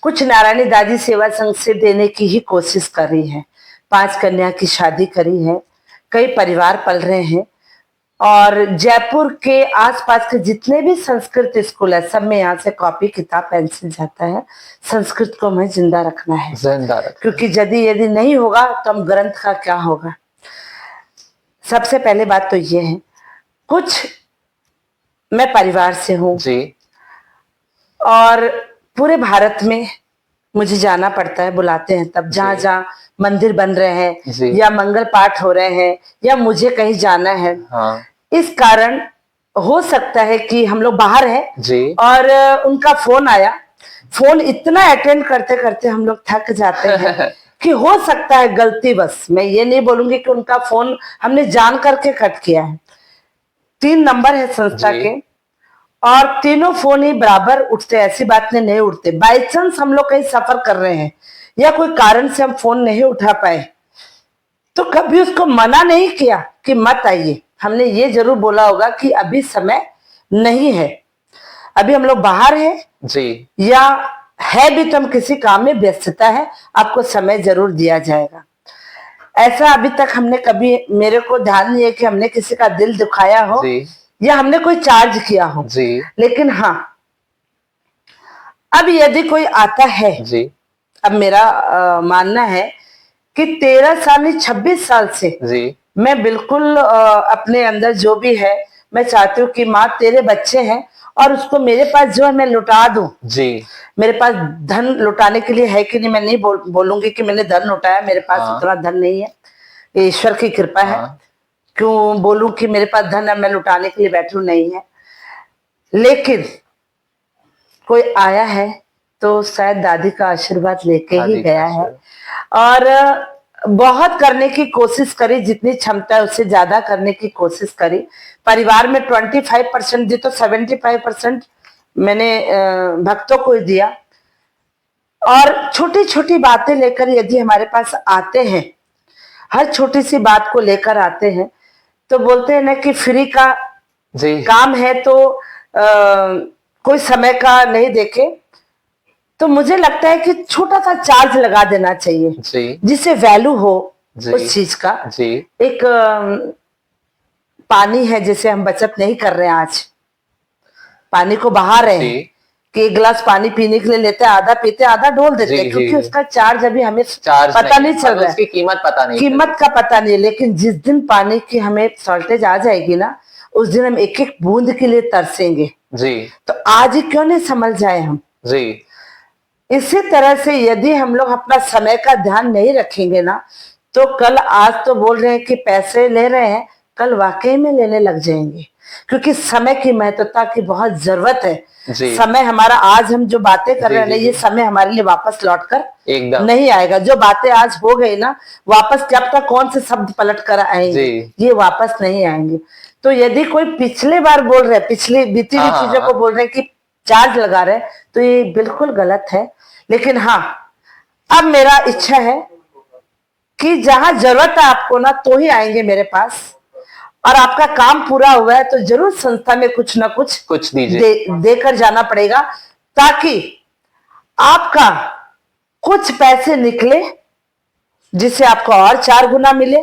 B: कुछ नारायणी दादी सेवा संघ से देने की ही कोशिश कर रही है। 5 कन्या की शादी करी है, कई परिवार पल रहे हैं, और जयपुर के आसपास के जितने भी संस्कृत स्कूल है सब में यहाँ से कॉपी किताब पेंसिल जाता है। संस्कृत को हमें जिंदा रखना है, क्योंकि यदि नहीं होगा तो हम ग्रंथ का क्या होगा। सबसे पहले बात तो ये है, कुछ मैं परिवार से हूँ
A: जी।
B: और पूरे भारत में मुझे जाना पड़ता है, बुलाते हैं तब, जहां जहां मंदिर बन रहे
A: जी।
B: हैं या मंगल पाठ हो रहे हैं या मुझे कहीं जाना है।
A: हाँ
B: इस कारण हो सकता है कि हम लोग बाहर हैं
A: जी।
B: और उनका फोन आया, फोन इतना अटेंड करते करते हम लोग थक जाते हैं कि हो सकता है गलती, बस मैं ये नहीं बोलूंगी कि उनका फोन हमने जान करके कट किया है। 3 नंबर है संस्था
A: जी।
B: के और तीनों फोन ही बराबर उठते, ऐसी बात नहीं उठते। बाई चांस हम लोग कहीं सफर कर रहे हैं या कोई कारण से हम फोन नहीं उठा पाए तो कभी उसको मना नहीं किया कि मत आइए। हमने ये जरूर बोला होगा कि अभी समय नहीं है, अभी हम लोग बाहर हैं
A: जी।
B: या है भी तो हम किसी काम में व्यस्तता है, आपको समय जरूर दिया जाएगा। ऐसा अभी तक हमने कभी, मेरे को ध्यान नहीं है कि हमने किसी का दिल दुखाया हो
A: जी।
B: या हमने कोई चार्ज किया हो।
A: जी।
B: लेकिन हाँ, अब यदि कोई आता है,
A: जी।
B: अब मेरा मानना है कि 13 साल नहीं 26 साल से
A: जी।
B: मैं बिल्कुल अपने अंदर जो भी है मैं चाहती हूँ कि माँ तेरे बच्चे हैं और उसको मेरे पास जो है मैं लुटा दूं।
A: जी।
B: मेरे पास धन लुटाने के लिए है कि नहीं, मैं नहीं बोलूंगी कि मैंने धन लुटाया, मेरे पास
A: हाँ।
B: उतना धन नहीं है, ये ईश्वर की कृपा है।
A: हाँ।
B: क्यों बोलूं कि मेरे पास धन है, मैं लुटाने के लिए बैठू नहीं है। लेकिन कोई आया है तो शायद दादी का आशीर्वाद लेके ही
A: दादी का
B: गया है
A: आशीर्वाद।
B: और बहुत करने की कोशिश करी, जितनी क्षमता है उससे ज्यादा करने की कोशिश करी। परिवार में 25% दी तो 75% मैंने भक्तों को ही दिया। और छोटी छोटी बातें लेकर यदि हमारे पास आते हैं, हर छोटी सी बात को लेकर आते हैं, तो बोलते हैं ना कि फ्री का
A: जी।
B: काम है तो कोई समय का नहीं देखे। तो मुझे लगता है कि छोटा सा चार्ज लगा देना चाहिए
A: जी।
B: जिससे वैल्यू हो
A: जी।
B: उस चीज का।
A: जी।
B: एक पानी है जिसे हम बचत नहीं कर रहे हैं, आज पानी को बहा रहे
A: जी।
B: हैं कि एक गिलास पानी पीने के लिए लेते हैं, आधा पीते आधा डोल देते
A: जी,
B: हैं, क्योंकि
A: जी।
B: उसका चार्ज अभी हमें
A: चार्ज
B: पता नहीं चल
A: हमें
B: रहा
A: उसकी
B: है,
A: कीमत पता नहीं
B: कीमत का पता नहीं है। लेकिन जिस दिन पानी की हमें शॉर्टेज आ जाएगी ना, उस दिन हम एक एक बूंद के लिए तरसेंगे।
A: जी।
B: तो आज ही क्यों नहीं समझ जाए हम।
A: जी।
B: इसी तरह से यदि हम लोग अपना समय का ध्यान नहीं रखेंगे ना, तो कल, आज तो बोल रहे हैं कि पैसे ले रहे हैं, कल वाकई में लेने लग जाएंगे, क्योंकि समय की महत्वता की बहुत जरूरत है।
A: जी।
B: समय हमारा, आज हम जो बातें कर
A: जी,
B: रहे हैं ना,
A: जी,
B: ये
A: जी।
B: समय हमारे लिए वापस लौटकर
A: एकदम
B: नहीं आएगा। जो बातें आज हो गई ना, वापस जब तक कौन से शब्द पलट कर आएंगे,
A: जी।
B: ये वापस नहीं आएंगे। तो यदि कोई पिछले बार बोल रहे, पिछली बीती हुई
A: हाँ,
B: चीजों
A: हाँ।
B: को बोल रहे कि चार्ज लगा रहे, तो ये बिल्कुल गलत है। लेकिन हाँ, अब मेरा इच्छा है कि जहां जरूरत है आपको ना, तो ही आएंगे मेरे पास। और आपका काम पूरा हुआ है तो जरूर संस्था में कुछ ना कुछ
A: दीजिए।
B: देकर जाना पड़ेगा, ताकि आपका कुछ पैसे निकले जिससे आपको और 4 गुना मिले,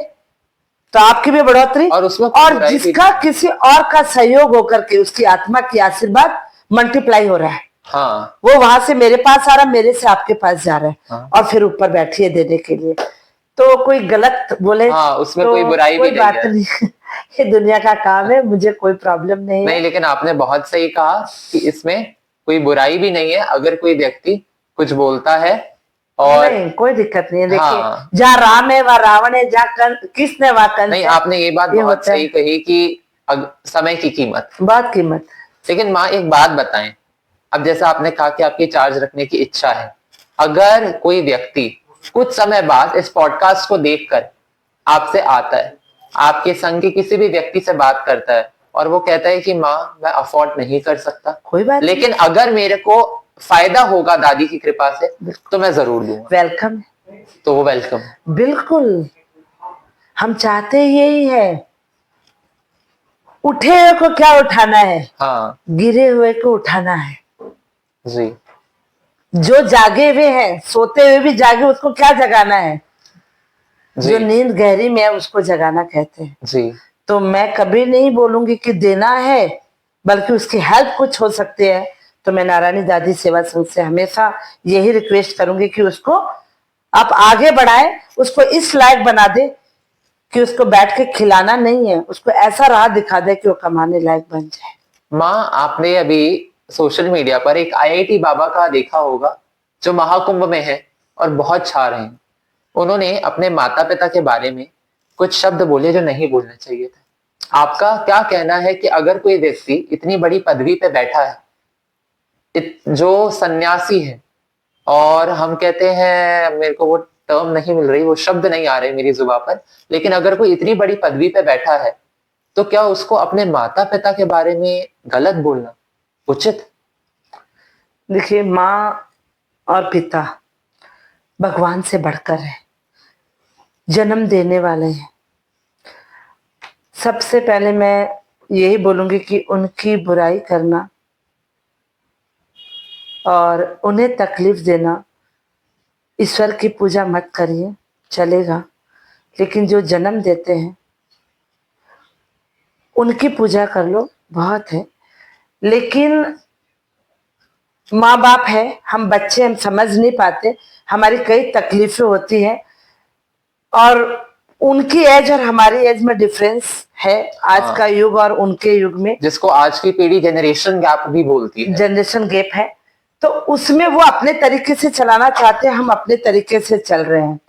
B: तो आपकी भी बढ़ोतरी,
A: और उसमें कोई
B: और
A: बुराई भी
B: जिसका किसी और का सहयोग होकर के उसकी आत्मा की आशीर्वाद मल्टीप्लाई हो रहा है,
A: हाँ।
B: वो वहां से मेरे पास आ रहा है, मेरे से आपके पास जा रहा है।
A: हाँ।
B: और फिर ऊपर बैठिए देने के लिए। तो कोई गलत बोले
A: हाँ, उसमें
B: तो
A: कोई बुराई भी नहीं
B: बात
A: है।
B: नहीं ये दुनिया का काम है, मुझे कोई प्रॉब्लम नहीं
A: नहीं,
B: है।
A: लेकिन आपने बहुत सही कहा कि इसमें कोई बुराई भी नहीं है अगर कोई व्यक्ति कुछ बोलता है। और
B: नहीं, कोई दिक्कत नहीं है। देखिए,
A: हाँ।
B: जहाँ राम है वहाँ रावण है, जहाँ किसने वहाँ कंस
A: नहीं,
B: है।
A: आपने ये बात
B: ये
A: बहुत
B: होता है,
A: सही कही कि समय की कीमत।
B: बहुत कीमत।
A: लेकिन माँ एक बात बताएं, अब जैसा आपने कहा कि आपकी चार्ज रखने की इच्छा है, अगर कोई व्यक्ति कुछ समय बाद इस पॉडकास्ट को देखकर आपसे आता है, आपके संग के किसी भी व्यक्ति से बात करता है और वो कहता है कि माँ मैं अफोर्ड नहीं कर सकता,
B: कोई बात नहीं,
A: लेकिन अगर मेरे को फायदा होगा दादी की कृपा से तो मैं जरूर दूंगा,
B: वेलकम।
A: तो वो वेलकम।
B: बिल्कुल, हम चाहते यही है। उठे हुए को क्या उठाना है,
A: हाँ
B: गिरे हुए को उठाना है।
A: जी।
B: जो जागे हुए हैं, सोते हुए भी जागे, उसको क्या जगाना है।
A: जी।
B: जो नींद गहरी में है उसको जगाना कहते हैं।
A: जी।
B: तो मैं कभी नहीं बोलूंगी कि देना है, बल्कि उसकी हेल्प कुछ हो सकती है। तो मैं नारायणी दादी सेवा संघ से हमेशा यही रिक्वेस्ट करूंगी कि उसको आप आगे बढ़ाएं, उसको इस लायक बना दे कि उसको बैठ के खिलाना नहीं है, उसको ऐसा राह दिखा दे कि वो कमाने लायक बन जाए।
A: माँ, आपने अभी सोशल मीडिया पर एक आईआईटी बाबा का देखा होगा जो महाकुंभ में है और बहुत छा रहे हैं। उन्होंने अपने माता पिता के बारे में कुछ शब्द बोले जो नहीं बोलने चाहिए थे। आपका क्या कहना है कि अगर कोई व्यक्ति इतनी बड़ी पदवी पे बैठा है, जो सन्यासी है, और हम कहते हैं, मेरे को वो टर्म नहीं मिल रही, वो शब्द नहीं आ रहे मेरी जुबान पर, लेकिन अगर कोई इतनी बड़ी पदवी पे बैठा है तो क्या उसको अपने माता पिता के बारे में गलत बोलना उचित?
B: देखिए, माँ और पिता भगवान से बढ़कर है, जन्म देने वाले हैं। सबसे पहले मैं यही बोलूंगी कि उनकी बुराई करना और उन्हें तकलीफ देना, ईश्वर की पूजा मत करिए, चलेगा, लेकिन जो जन्म देते हैं उनकी पूजा कर लो, बहुत है। लेकिन माँ बाप है, हम बच्चे, हम समझ नहीं पाते, हमारी कई तकलीफें होती हैं और उनकी एज और हमारी एज में डिफरेंस है, आज का युग और उनके युग में,
A: जिसको आज की पीढ़ी जनरेशन गैप भी बोलती है।
B: जनरेशन गैप है, तो उसमें वो अपने तरीके से चलाना चाहते हैं, हम अपने तरीके से चल रहे हैं।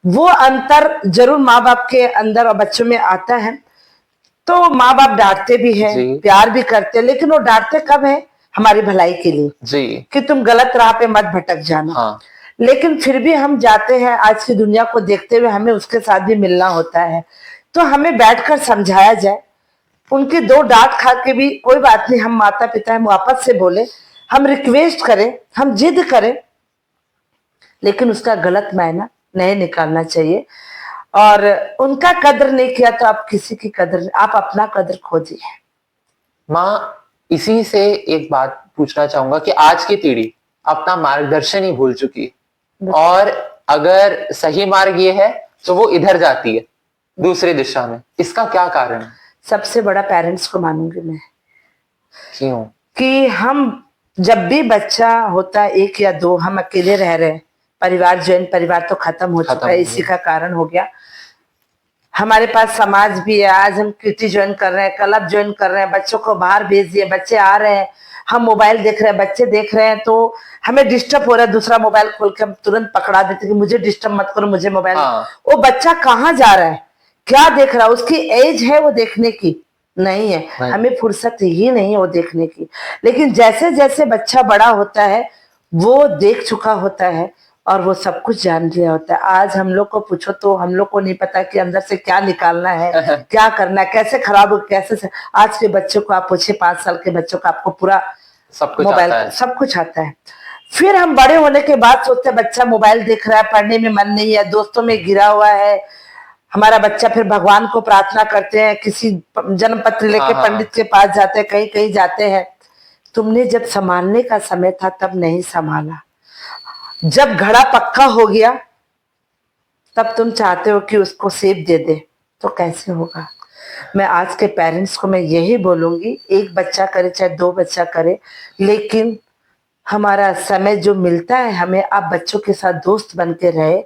B: वो अंतर जरूर माँ बाप के अंदर और बच्चों में आता है। तो माँ बाप डांटते भी हैं, प्यार भी करते हैं, लेकिन वो डांटते कब है? हमारी भलाई के लिए
A: जी,
B: कि तुम गलत राह पे मत भटक जाना।
A: हाँ।
B: लेकिन फिर भी हम जाते हैं, आज की दुनिया को देखते हुए हमें उसके साथ भी मिलना होता है, तो हमें बैठकर समझाया जाए। उनकी दो डांट खा के भी कोई बात नहीं, हम माता पिता हम वापस से बोले, हम रिक्वेस्ट करें, हम जिद करें, लेकिन उसका गलत मायना नहीं निकालना चाहिए। और उनका कदर नहीं किया तो आप किसी की कदर, आप अपना कदर खोजिए।
A: माँ, इसी से एक बात पूछना चाहूंगा कि आज की पीढ़ी अपना मार्गदर्शन ही भूल चुकी है, और अगर सही मार्ग ये है तो वो इधर जाती है, दूसरी दिशा में। इसका क्या कारण है?
B: सबसे बड़ा पेरेंट्स को मानूंगी मैं।
A: क्यों?
B: कि हम जब भी बच्चा होता है, एक या दो, हम अकेले रह रहे हैं, परिवार, जॉइंट परिवार तो खत्म हो चुका है, इसी का कारण हो गया। हमारे पास समाज भी है, आज हम किटी ज्वाइन कर रहे हैं, क्लब ज्वाइन कर रहे हैं, बच्चों को बाहर भेज दिए, बच्चे आ रहे हैं, हम मोबाइल देख रहे हैं, बच्चे देख रहे हैं, तो हमें डिस्टर्ब हो रहा है, दूसरा मोबाइल खोल के हम तुरंत पकड़ा देते कि मुझे डिस्टर्ब मत करो, मुझे मोबाइल। वो बच्चा कहाँ जा रहा है, क्या देख रहा है, उसकी एज है वो देखने की नहीं है, हमें फुर्सत ही नहीं है वो देखने की। लेकिन जैसे जैसे बच्चा बड़ा होता है वो देख चुका होता है और वो सब कुछ जान लिया होता है। आज हम लोग को पूछो तो हम लोग को नहीं पता कि अंदर से क्या निकालना है, क्या करना है, कैसे खराब हो, कैसे। आज के बच्चों को आप पूछे, 5 साल के बच्चों को, आपको पूरा
A: सब कुछ
B: मोबाइल, सब कुछ आता है। फिर हम बड़े होने के बाद सोचते हैं बच्चा मोबाइल देख रहा है, पढ़ने में मन नहीं है, दोस्तों में गिरा हुआ है हमारा बच्चा। फिर भगवान को प्रार्थना करते हैं, किसी जन्म पत्र लेके पंडित के पास जाते हैं, कहीं कहीं जाते हैं। तुमने जब संभालने का समय था तब नहीं संभाला, जब घड़ा पक्का हो गया तब तुम चाहते हो कि उसको सेब दे दे, तो कैसे होगा। मैं आज के पेरेंट्स को मैं यही बोलूंगी, एक बच्चा करे चाहे 2 बच्चा करे, लेकिन हमारा समय जो मिलता है हमें, आप बच्चों के साथ दोस्त बन के रहे,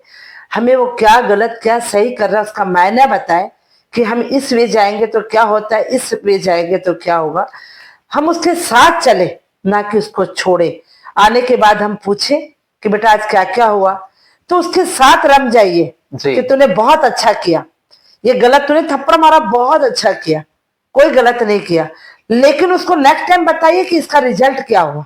B: हमें वो क्या गलत क्या सही कर रहा है उसका मायना बताए कि हम इस वे जाएंगे तो क्या होता है, इस वे जाएंगे तो क्या होगा। हम उसके साथ चले, ना कि उसको छोड़े। आने के बाद हम पूछे कि बेटा आज क्या क्या हुआ, तो उसके साथ रम जाइए कि तूने बहुत अच्छा किया, ये गलत तूने थप्पड़ मारा, बहुत अच्छा किया, कोई गलत नहीं किया, लेकिन उसको नेक्स्ट टाइम बताइए कि इसका रिजल्ट क्या हुआ।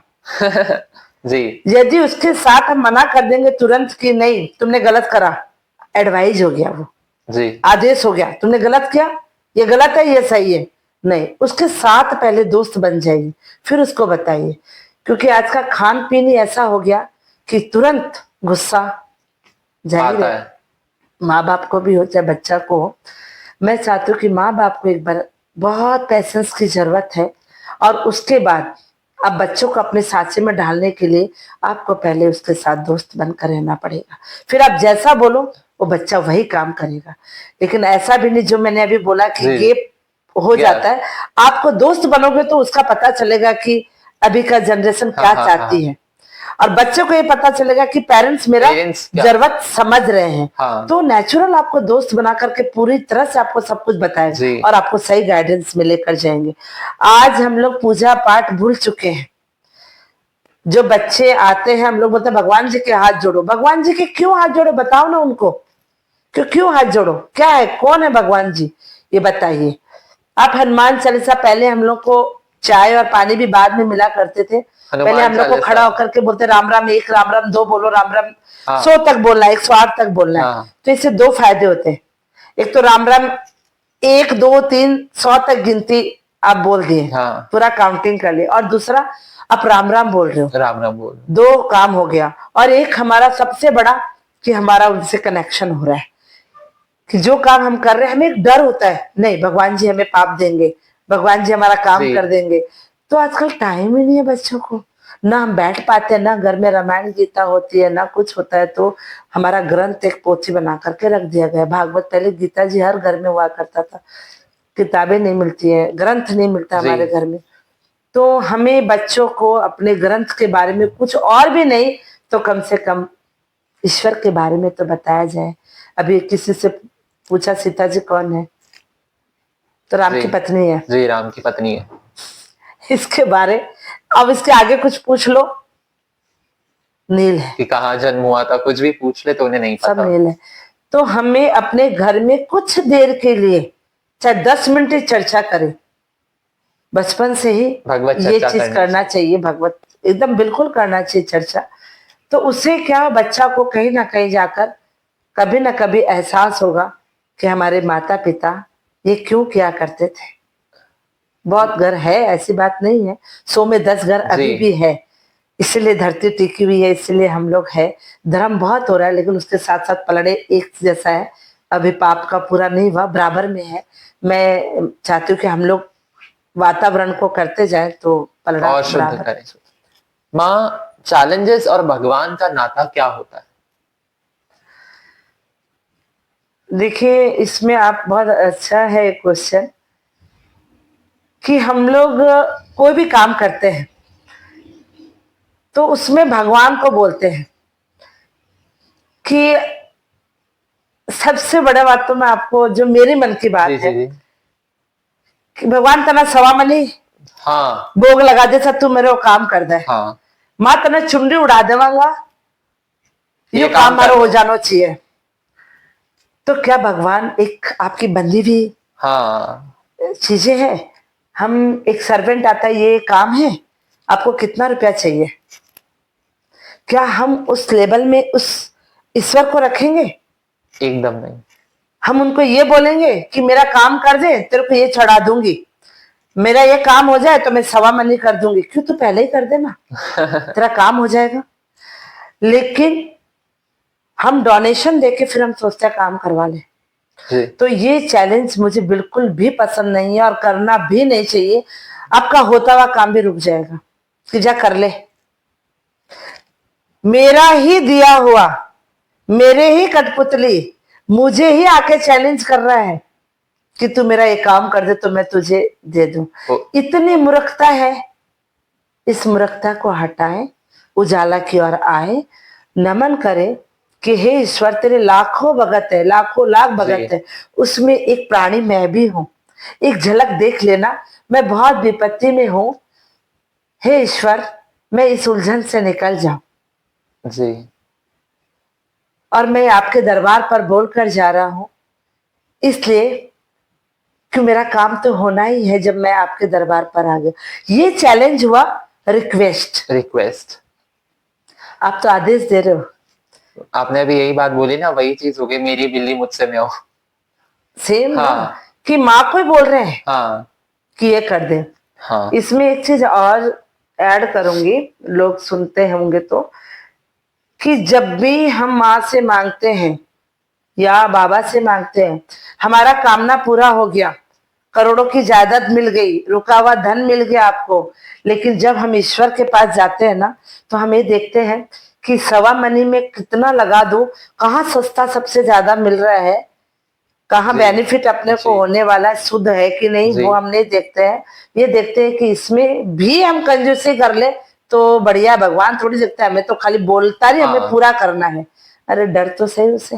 A: जी।
B: यदि उसके साथ हम मना कर देंगे तुरंत कि नहीं तुमने गलत करा, एडवाइज हो गया, वो
A: जी,
B: आदेश हो गया, तुमने गलत किया, ये गलत है ये सही है, नहीं, उसके साथ पहले दोस्त बन जाइए, फिर उसको बताइए। क्योंकि आज का खान पीन ही ऐसा हो गया कि तुरंत गुस्सा जाहिर है, माँ बाप को भी हो चाहे बच्चा को हो। मैं चाहती हूँ कि माँ बाप को एक बार बहुत पेशेंस की जरूरत है, और उसके बाद अब बच्चों को अपने साँचे में ढालने के लिए आपको पहले उसके साथ दोस्त बनकर रहना पड़ेगा। फिर आप जैसा बोलो वो बच्चा वही काम करेगा। लेकिन ऐसा भी नहीं जो मैंने अभी बोला कि गेप हो जाता है। आपको दोस्त बनोगे तो उसका पता चलेगा कि अभी का जनरेशन क्या चाहती है, और बच्चे को ये पता चलेगा कि पेरेंट्स मेरा जरूरत समझ रहे हैं। तो नेचुरल आपको दोस्त बना करके पूरी तरह से आपको सब कुछ बताएगा और आपको सही गाइडेंस में लेकर जाएंगे। आज हम लोग पूजा पाठ भूल चुके हैं, जो बच्चे आते हैं हम लोग बोलते हैं भगवान जी के हाथ जोड़ो। भगवान जी के क्यों हाथ जोड़ो, बताओ ना उनको, क्यों हाथ जोड़ो, क्या है, कौन है भगवान जी, ये बताइए आप। हनुमान चालीसा पहले हम लोग को चाय और पानी भी बाद में मिला करते थे। पहले
A: हनुमान
B: हम लोग को
A: चालीसा।
B: खड़ा होकर के बोलते राम राम 1, राम राम 2 बोलो, राम राम
A: हाँ
B: 100 तक बोलना है, 108 तक बोलना है।
A: हाँ
B: तो इससे 2 फायदे होते हैं। एक तो राम राम 1, 2, 3, 100 तक गिनती आप बोल दिए,
A: हाँ,
B: पूरा काउंटिंग कर लिए। और दूसरा आप राम राम बोल रहे हो,
A: राम राम बोल।
B: 2 काम हो गया। और एक हमारा सबसे बड़ा कि हमारा उनसे कनेक्शन हो रहा है, कि जो काम हम कर रहे हैं हमें एक डर होता है, नहीं भगवान जी हमें पाप देंगे, भगवान जी हमारा काम
A: जी
B: कर देंगे। तो आजकल टाइम ही नहीं है बच्चों को, ना हम बैठ पाते हैं, ना घर में रामायण गीता होती है, ना कुछ होता है। तो हमारा ग्रंथ एक पोथी बना करके रख दिया गया, भागवत। पहले गीता जी हर घर में हुआ करता था, किताबें नहीं मिलती है, ग्रंथ नहीं मिलता
A: जी
B: हमारे घर में। तो हमें बच्चों को अपने ग्रंथ के बारे में कुछ और भी नहीं तो कम से कम ईश्वर के बारे में तो बताया जाए। अभी किसी से पूछा सीता जी कौन है, तो राम
A: जी
B: की पत्नी है,
A: जी, राम की पत्नी है।
B: इसके बारे, अब इसके आगे कुछ पूछ लो, नील है,
A: कि कहाँ जन्म हुआ था, कुछ भी पूछ ले तो उन्हें नहीं
B: सब
A: पता।
B: नील है। तो हमें अपने घर में कुछ देर के लिए चाहे 10 मिनट ही चर्चा करें, बचपन से ही
A: भगवत
B: ये
A: चर्चा
B: चीज
A: करनी
B: करना
A: चाहिए।
B: चाहिए, भगवत एकदम बिल्कुल करना चाहिए चर्चा। तो उससे क्या बच्चा को कहीं ना कहीं जाकर कभी ना कभी एहसास होगा कि हमारे माता पिता ये क्यों किया करते थे। बहुत घर है, ऐसी बात नहीं है, 100 में 10 घर
A: जी
B: अभी भी है, इसलिए धरती टिकी हुई है, इसलिए हम लोग है। धर्म बहुत हो रहा है लेकिन उसके साथ साथ पलड़े एक जैसा है, अभी पाप का पूरा नहीं हुआ, बराबर में है। मैं चाहती हूँ कि हम लोग वातावरण को करते जाए तो पलड़ा
A: और शुद्ध
B: बराबर।
A: करें। माँ, चैलेंजेस और भगवान का नाता क्या होता है?
B: देखिए इसमें आप बहुत अच्छा है क्वेश्चन, कि हम लोग कोई भी काम करते हैं तो उसमें भगवान को बोलते हैं। कि सबसे बड़ा बात तो मैं आपको जो मेरे मन की
A: जी
B: बात है,
A: जी जी।
B: कि भगवान तना सवा मनी
A: हाँ
B: भोग लगा दे सब तू मेरे को काम कर दे,
A: हाँ,
B: मां तना चुंडी उड़ा देवांगा,
A: ये
B: यो
A: काम
B: काम
A: कर
B: मारो हो
A: दो।
B: जानो चाहिए। तो क्या भगवान एक आपकी बंदी भी
A: हाँ
B: चीजें हैं? हम एक सर्वेंट आता है, ये काम है, आपको कितना रुपया चाहिए, क्या हम उस लेवल में उस ईश्वर को रखेंगे?
A: एकदम नहीं।
B: हम उनको ये बोलेंगे कि मेरा काम कर दे, तेरे को ये चढ़ा दूंगी, मेरा ये काम हो जाए तो मैं सवा मनी कर दूंगी, क्यों तो पहले ही कर देना, तेरा काम हो जाएगा। लेकिन हम डोनेशन देके फिर हम सोचते हैं काम करवा ले।
A: जी
B: तो ये चैलेंज मुझे बिल्कुल भी पसंद नहीं है और करना भी नहीं चाहिए। आपका होता हुआ काम भी रुक जाएगा कि जा कर ले, मेरा ही दिया हुआ, मेरे ही कठपुतली मुझे ही आके चैलेंज कर रहा है कि तू मेरा ये काम कर दे तो मैं तुझे दे दूं।
A: ओ,
B: इतनी मूर्खता है, इस मूर्खता को हटाएं, उजाला की ओर आए, नमन करें कि हे ईश्वर तेरे लाखों भगत है, लाखों लाख भगत
A: जी
B: है, उसमें एक प्राणी मैं भी हूं, एक झलक देख लेना, मैं बहुत विपत्ति में हूं, हे ईश्वर मैं इस उलझन से निकल जाऊं।
A: जी
B: और मैं आपके दरबार पर बोलकर जा रहा हूं, इसलिए कि मेरा काम तो होना ही है जब मैं आपके दरबार पर आ गया। ये चैलेंज हुआ, रिक्वेस्ट,
A: रिक्वेस्ट।
B: आप तो आदेश दे रहे हो।
A: आपने अभी यही बात बोली ना, वही चीज हो गई, मेरी बिल्ली मुझसे में हो।
B: सेम ना,
A: हाँ
B: कि माँ को ही बोल रहे हैं
A: हाँ
B: कि ये कर दे।
A: हाँ।
B: इसमें एक चीज और ऐड करूंगी, लोग सुनते होंगे तो, कि जब भी हम माँ से मांगते हैं या बाबा से मांगते हैं, हमारा कामना पूरा हो गया, करोड़ों की जायदाद मिल गई, रुका हुआ धन मिल गया आपको, लेकिन जब हम ईश्वर के पास जाते हैं ना, तो हम ये देखते हैं कि सवा मनी में कितना लगा दूं, कहाँ सस्ता सबसे ज्यादा मिल रहा है, कहाँ
A: जी
B: बेनिफिट अपने को
A: जी
B: होने वाला है, शुद्ध है कि नहीं,
A: जी।
B: वो हम नहीं देखते हैं। ये देखते हैं कि इसमें भी हम कंजूसी कर ले तो बढ़िया, भगवान थोड़ी देखता है, हमें तो खाली बोलता रही, हमें
A: हाँ
B: पूरा करना है। अरे डर तो सही उसे,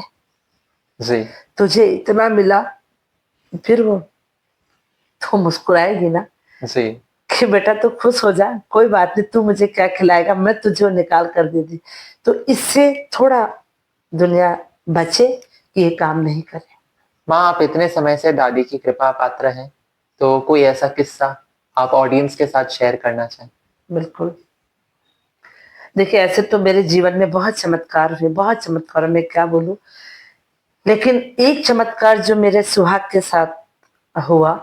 A: जी
B: तुझे इतना मिला, फिर वो तो मुस्कुराएगी ना
A: जी।
B: कि बेटा तू खुश हो जा, कोई बात नहीं, तू मुझे क्या खिलाएगा, मैं तुझे निकाल कर दे दी। तो इससे थोड़ा दुनिया बचे कि ये काम नहीं करे।
A: माँ, आप इतने समय से दादी की कृपा पात्र हैं, तो कोई ऐसा किस्सा आप ऑडियंस के साथ शेयर करना चाहें?
B: बिल्कुल। देखिए ऐसे तो मेरे जीवन में बहुत चमत्कार हुए, बहुत चमत्कार, मैं क्या बोलूं। लेकिन एक चमत्कार जो मेरे सुहाग के साथ हुआ,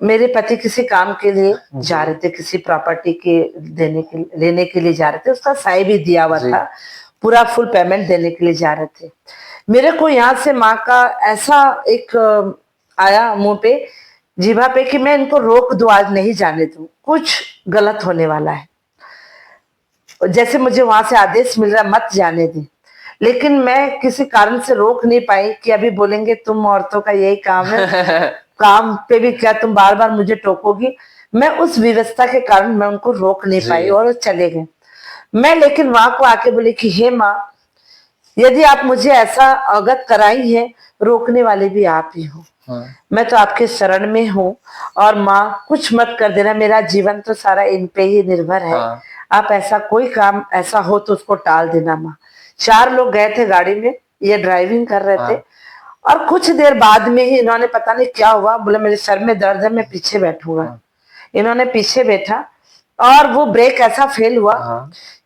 B: मेरे पति किसी काम के लिए जा रहे थे, किसी प्रॉपर्टी के लेने के लिए जा रहे थे, उसका साई भी दिया हुआ
A: जी।
B: था, पूरा फुल पेमेंट देने के लिए जा रहे थे। मेरे को यहाँ से माँ का ऐसा एक आया मुंह पे, जीभा पे, कि मैं इनको रोक दूं, आज नहीं जाने दूं, कुछ गलत होने वाला है। जैसे मुझे वहां से आदेश मिल रहा मत जाने दी, लेकिन मैं किसी कारण से रोक नहीं पाई कि अभी बोलेंगे तुम औरतों का यही काम है, काम पे भी क्या तुम बार बार मुझे टोकोगी। मैं उस व्यवस्था के कारण मैं उनको रोक नहीं पाई और वो चले गए। मैं लेकिन वहां को आके बोली कि हे माँ, यदि आप मुझे ऐसा अवगत कराई है, रोकने वाले भी आप ही हो। मैं तो आपके शरण में हूँ, और माँ कुछ मत कर देना, मेरा जीवन तो सारा इन पे ही निर्भर है। आप ऐसा कोई काम ऐसा हो तो उसको टाल देना माँ। 4 लोग गए थे गाड़ी में, ये ड्राइविंग कर रहे थे, और कुछ देर बाद में ही इन्होंने, पता नहीं क्या हुआ, बोले मेरे सर में दर्द है, मैं पीछे बैठूंगा। इन्होंने पीछे बैठा, और वो ब्रेक ऐसा फेल हुआ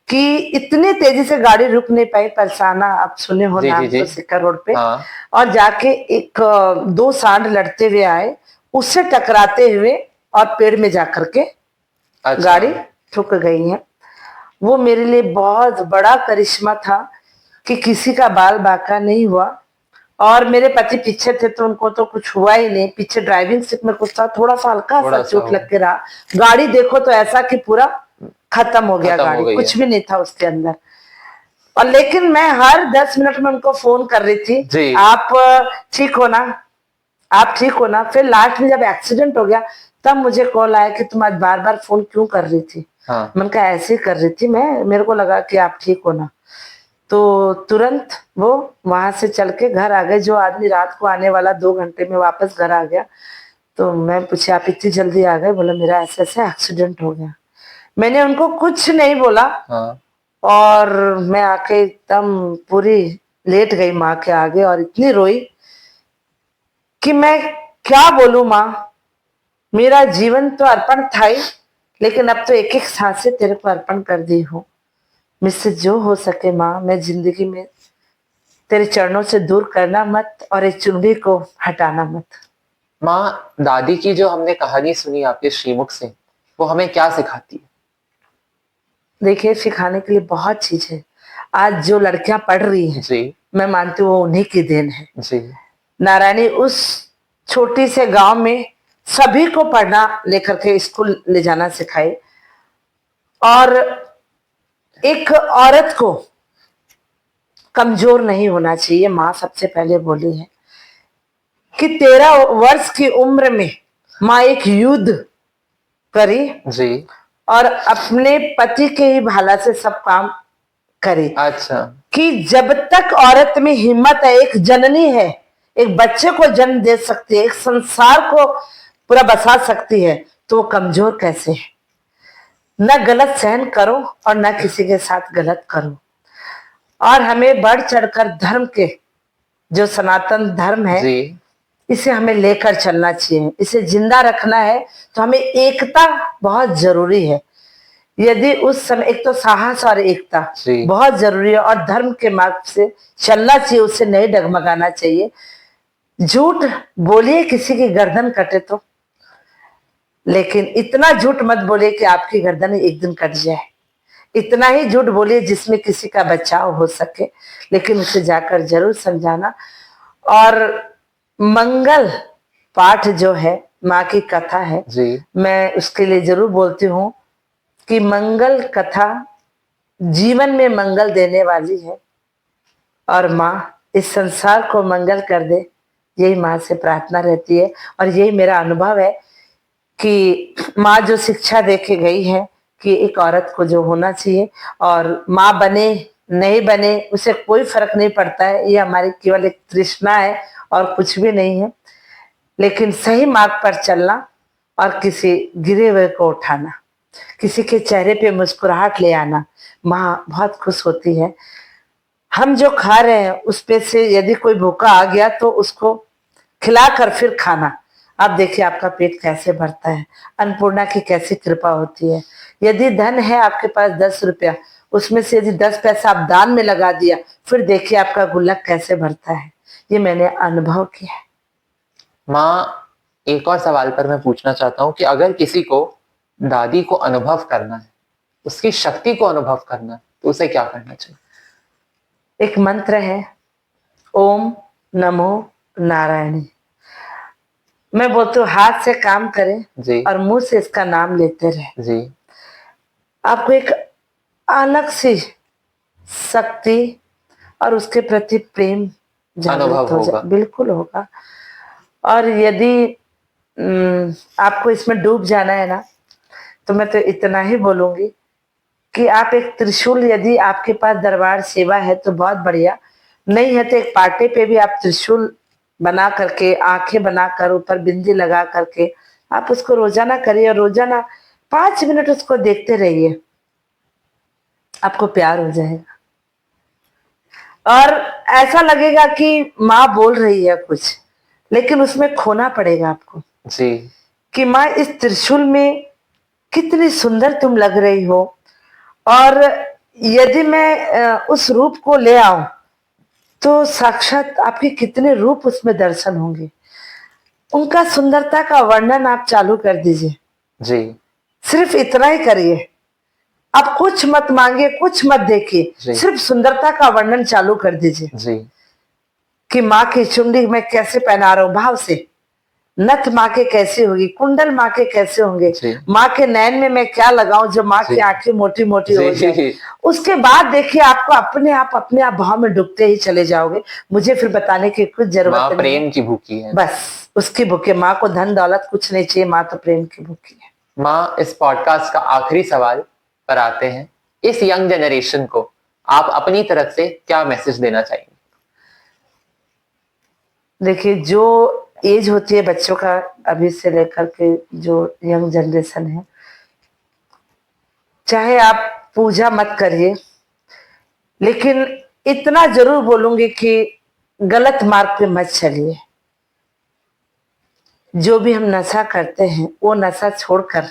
B: कि इतनी तेजी से गाड़ी रुक नहीं पाई। परसाना आप सुने हो नाम तो, सिक्कर रोड पे। और जाके एक 2 सांड लड़ते हुए आए, उससे टकराते हुए और पेड़ में जाकर के गाड़ी ठुक गई है। वो मेरे लिए बहुत बड़ा करिश्मा था कि किसी का बाल बांका नहीं हुआ, और मेरे पति पीछे थे तो उनको तो कुछ हुआ ही नहीं। पीछे ड्राइविंग सीट में कुछ था, थोड़ा सा हल्का सा चोट लग के रहा। गाड़ी देखो तो ऐसा कि पूरा खत्म हो गया, गाड़ी कुछ भी नहीं था उसके अंदर। और लेकिन मैं हर 10 मिनट में उनको फोन कर रही थी, आप ठीक हो ना, आप ठीक हो ना। फिर लास्ट में जब एक्सीडेंट हो गया, तब मुझे कॉल आया कि तुम आज बार बार फोन क्यों कर रही थी। मैंने कहा ऐसे कर रही थी मैं, मेरे को लगा कि आप ठीक हो ना। तो तुरंत वो वहां से चल के घर आ गए। जो आदमी रात को आने वाला 2 घंटे में वापस घर आ गया। तो मैं पूछा आप इतनी जल्दी आ गए, बोला मेरा ऐसे ऐसे एक्सीडेंट हो गया। मैंने उनको कुछ नहीं बोला, और मैं आके एकदम पूरी लेट गई माँ के आगे, और इतनी रोई कि मैं क्या बोलूं माँ, मेरा जीवन तो अर्पण था ही, लेकिन अब तो एक एक सांसें तेरे को अर्पण कर दी हूँ। मुझसे जो हो सके माँ, मैं जिंदगी में तेरे चरणों से दूर करना मत, और एक चुनरी को हटाना मत।
A: माँ, दादी की जो हमने कहानी सुनी आपके श्रीमुख से, वो हमें क्या सिखाती है?
B: देखिए सिखाने के लिए बहुत चीज है। आज जो लड़कियां पढ़ रही हैं, मैं मानती हूँ वो उन्हीं की देन है। नारायणी उस छोटी से गांव में सभी को पढ़ना लेकर के स्कूल ले जाना सिखाई, और एक औरत को कमजोर नहीं होना चाहिए। माँ सबसे पहले बोली है कि 13 वर्ष की उम्र में माँ एक युद्ध करी और अपने पति के ही भाला से सब काम करे। कि जब तक औरत में हिम्मत है, एक जननी है, एक बच्चे को जन्म दे सकती है, एक संसार को पूरा बसा सकती है, तो वो कमजोर कैसे है। न गलत सहन करो और न किसी के साथ गलत करो। और हमें बढ़ चढ़कर धर्म के, जो सनातन धर्म है, इसे हमें लेकर चलना चाहिए, इसे जिंदा रखना है। तो हमें एकता बहुत जरूरी है। यदि उस समय, एक तो साहस और एकता बहुत जरूरी है, और धर्म के मार्ग से चलना चाहिए, उससे नहीं डगमगाना चाहिए। झूठ बोलिए किसी की गर्दन कटे तो, लेकिन इतना झूठ मत बोलिए कि आपकी गर्दन एक दिन कट जाए। इतना ही झूठ बोलिए जिसमें किसी का बचाव हो सके, लेकिन उसे जाकर जरूर समझाना। और मंगल पाठ जो है, माँ की कथा है, मैं उसके लिए जरूर बोलती हूँ कि मंगल कथा जीवन में मंगल देने वाली है, और माँ इस संसार को मंगल कर दे, यही माँ से प्रार्थना रहती है। और यही मेरा अनुभव है कि माँ जो शिक्षा दे के गई है कि एक औरत को जो होना चाहिए, और माँ बने नहीं बने उसे कोई फर्क नहीं पड़ता है, ये हमारी केवल एक तृष्णा है और कुछ भी नहीं है। लेकिन सही मार्ग पर चलना और किसी गिरे हुए को उठाना, किसी के चेहरे पे मुस्कुराहट ले आना, माँ बहुत खुश होती है। हम जो खा रहे हैं उस पे से यदि कोई भूखा आ गया तो उसको खिलाकर फिर खाना। आप देखिए आपका पेट कैसे भरता है, अन्नपूर्णा की कैसी कृपा होती है। यदि धन है आपके पास 10 रुपया, उसमें से यदि 10 पैसा आप दान में लगा दिया, फिर देखिए आपका गुल्लक कैसे भरता है। ये मैंने अनुभव किया है।
A: माँ, एक और सवाल पर मैं पूछना चाहता हूँ कि अगर किसी को दादी को अनुभव करना है, उसकी शक्ति को अनुभव करना है, तो उसे क्या करना चाहिए?
B: एक मंत्र है, ओम नमो नारायणी। मैं बोलती हूँ हाथ से काम करें
A: जी
B: और मुंह से इसका नाम लेते रहे।
A: जी
B: आपको एक अलग सी शक्ति और उसके प्रति प्रेम जागृत
A: अनुभव
B: हो
A: होगा।
B: जाए, बिल्कुल होगा। और यदि आपको इसमें डूब जाना है ना, तो मैं तो इतना ही बोलूंगी कि आप एक त्रिशूल, यदि आपके पास दरबार सेवा है तो बहुत बढ़िया, नहीं है तो एक पाटे पे भी आप त्रिशूल बना करके, आंखें बनाकर, ऊपर बिंदी लगा करके आप उसको रोजाना करिए और रोजाना 5 मिनट उसको देखते रहिए, आपको प्यार हो जाएगा और ऐसा लगेगा कि माँ बोल रही है कुछ, लेकिन उसमें खोना पड़ेगा आपको
A: जी
B: कि माँ इस त्रिशूल में कितनी सुंदर तुम लग रही हो। और यदि मैं उस रूप को ले आऊं तो साक्षात आपके कितने रूप उसमें दर्शन होंगे। उनका सुंदरता का वर्णन आप चालू कर दीजिए,
A: जी
B: सिर्फ इतना ही करिए। आप कुछ मत मांगिए, कुछ मत देखिए,
A: जी
B: सिर्फ सुंदरता का वर्णन चालू कर दीजिए
A: जी
B: कि माँ की चुंडी मैं कैसे पहना रहा हूं भाव से, नथ माँ के कैसे होगी, कुंडल माँ के कैसे होंगे,
A: जी
B: माँ के नैन में मैं क्या लगाऊं जो माँ
A: जी
B: की आंखें मोटी मोटी हो
A: जी
B: जाए। उसके बाद देखिए आपको अपने आप भाव में डूबते ही चले जाओगे। मुझे फिर बताने की कुछ
A: माँ
B: जरूरत नहीं है।
A: प्रेम की भूखी है।
B: बस उसकी भूखी, माँ को धन दौलत कुछ नहीं चाहिए, माँ तो प्रेम की भूखी है।
A: माँ, इस पॉडकास्ट का आखिरी सवाल पर आते हैं। इस यंग जनरेशन को आप अपनी तरफ से क्या मैसेज देना चाहेंगे?
B: देखिए जो एज होती है बच्चों का, अभी से लेकर के जो यंग जनरेशन है, चाहे आप पूजा मत करिए, लेकिन इतना जरूर बोलूंगी कि गलत मार्ग पे मत चलिए। जो भी हम नशा करते हैं वो नशा छोड़कर,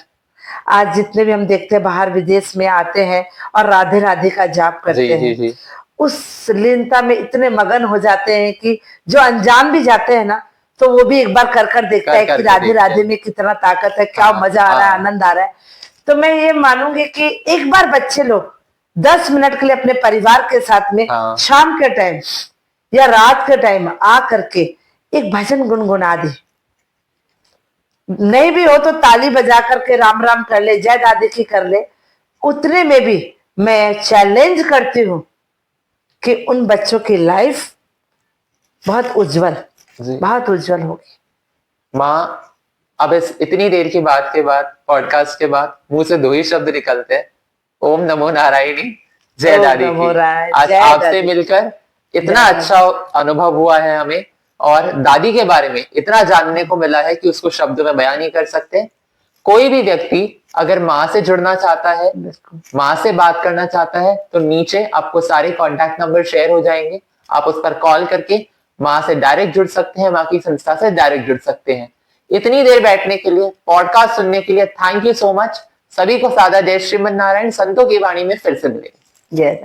B: आज जितने भी हम देखते हैं बाहर विदेश में आते हैं और राधे राधे का जाप करते
A: जी जी
B: हैं,
A: जी
B: उस लीनता में इतने मगन हो जाते हैं कि जो अनजान भी जाते हैं ना, तो वो भी एक बार कर कर देखता है कि राधे राधे में कितना ताकत है, क्या मजा आ रहा है, आनंद आ रहा है। तो मैं ये मानूंगी कि एक बार बच्चे लोग 10 मिनट के लिए अपने परिवार के साथ में शाम के टाइम या रात के टाइम आ करके एक भजन गुनगुना दे, नहीं भी हो तो ताली बजा करके राम राम कर ले, जय दादी की कर ले। उतने में भी मैं चैलेंज करती हूँ कि उन बच्चों की लाइफ बहुत उज्जवल होगी।
A: माँ, अब इस इतनी देर की बात के बाद, पॉडकास्ट के बाद, मुंह से 2 ही शब्द निकलते हैं, ओम नमो नारायणी, जय दादी की। आज आपसे मिलकर इतना अच्छा अनुभव हुआ है हमें, और दादी के बारे में इतना जानने को मिला है कि उसको शब्दों में बयान नहीं कर सकते। कोई भी व्यक्ति अगर माँ से जुड़ना चाहता है, माँ से बात करना चाहता है, तो नीचे आपको सारे कॉन्टैक्ट नंबर शेयर हो जाएंगे। आप उस पर कॉल करके माँ से डायरेक्ट जुड़ सकते हैं, माँ की संस्था से डायरेक्ट जुड़ सकते हैं। इतनी देर बैठने के लिए, पॉडकास्ट सुनने के लिए थैंक यू सो मच। सभी को सादा जय श्रीमन नारायण। संतों की वाणी में फिर से मिलेंगे।
B: जय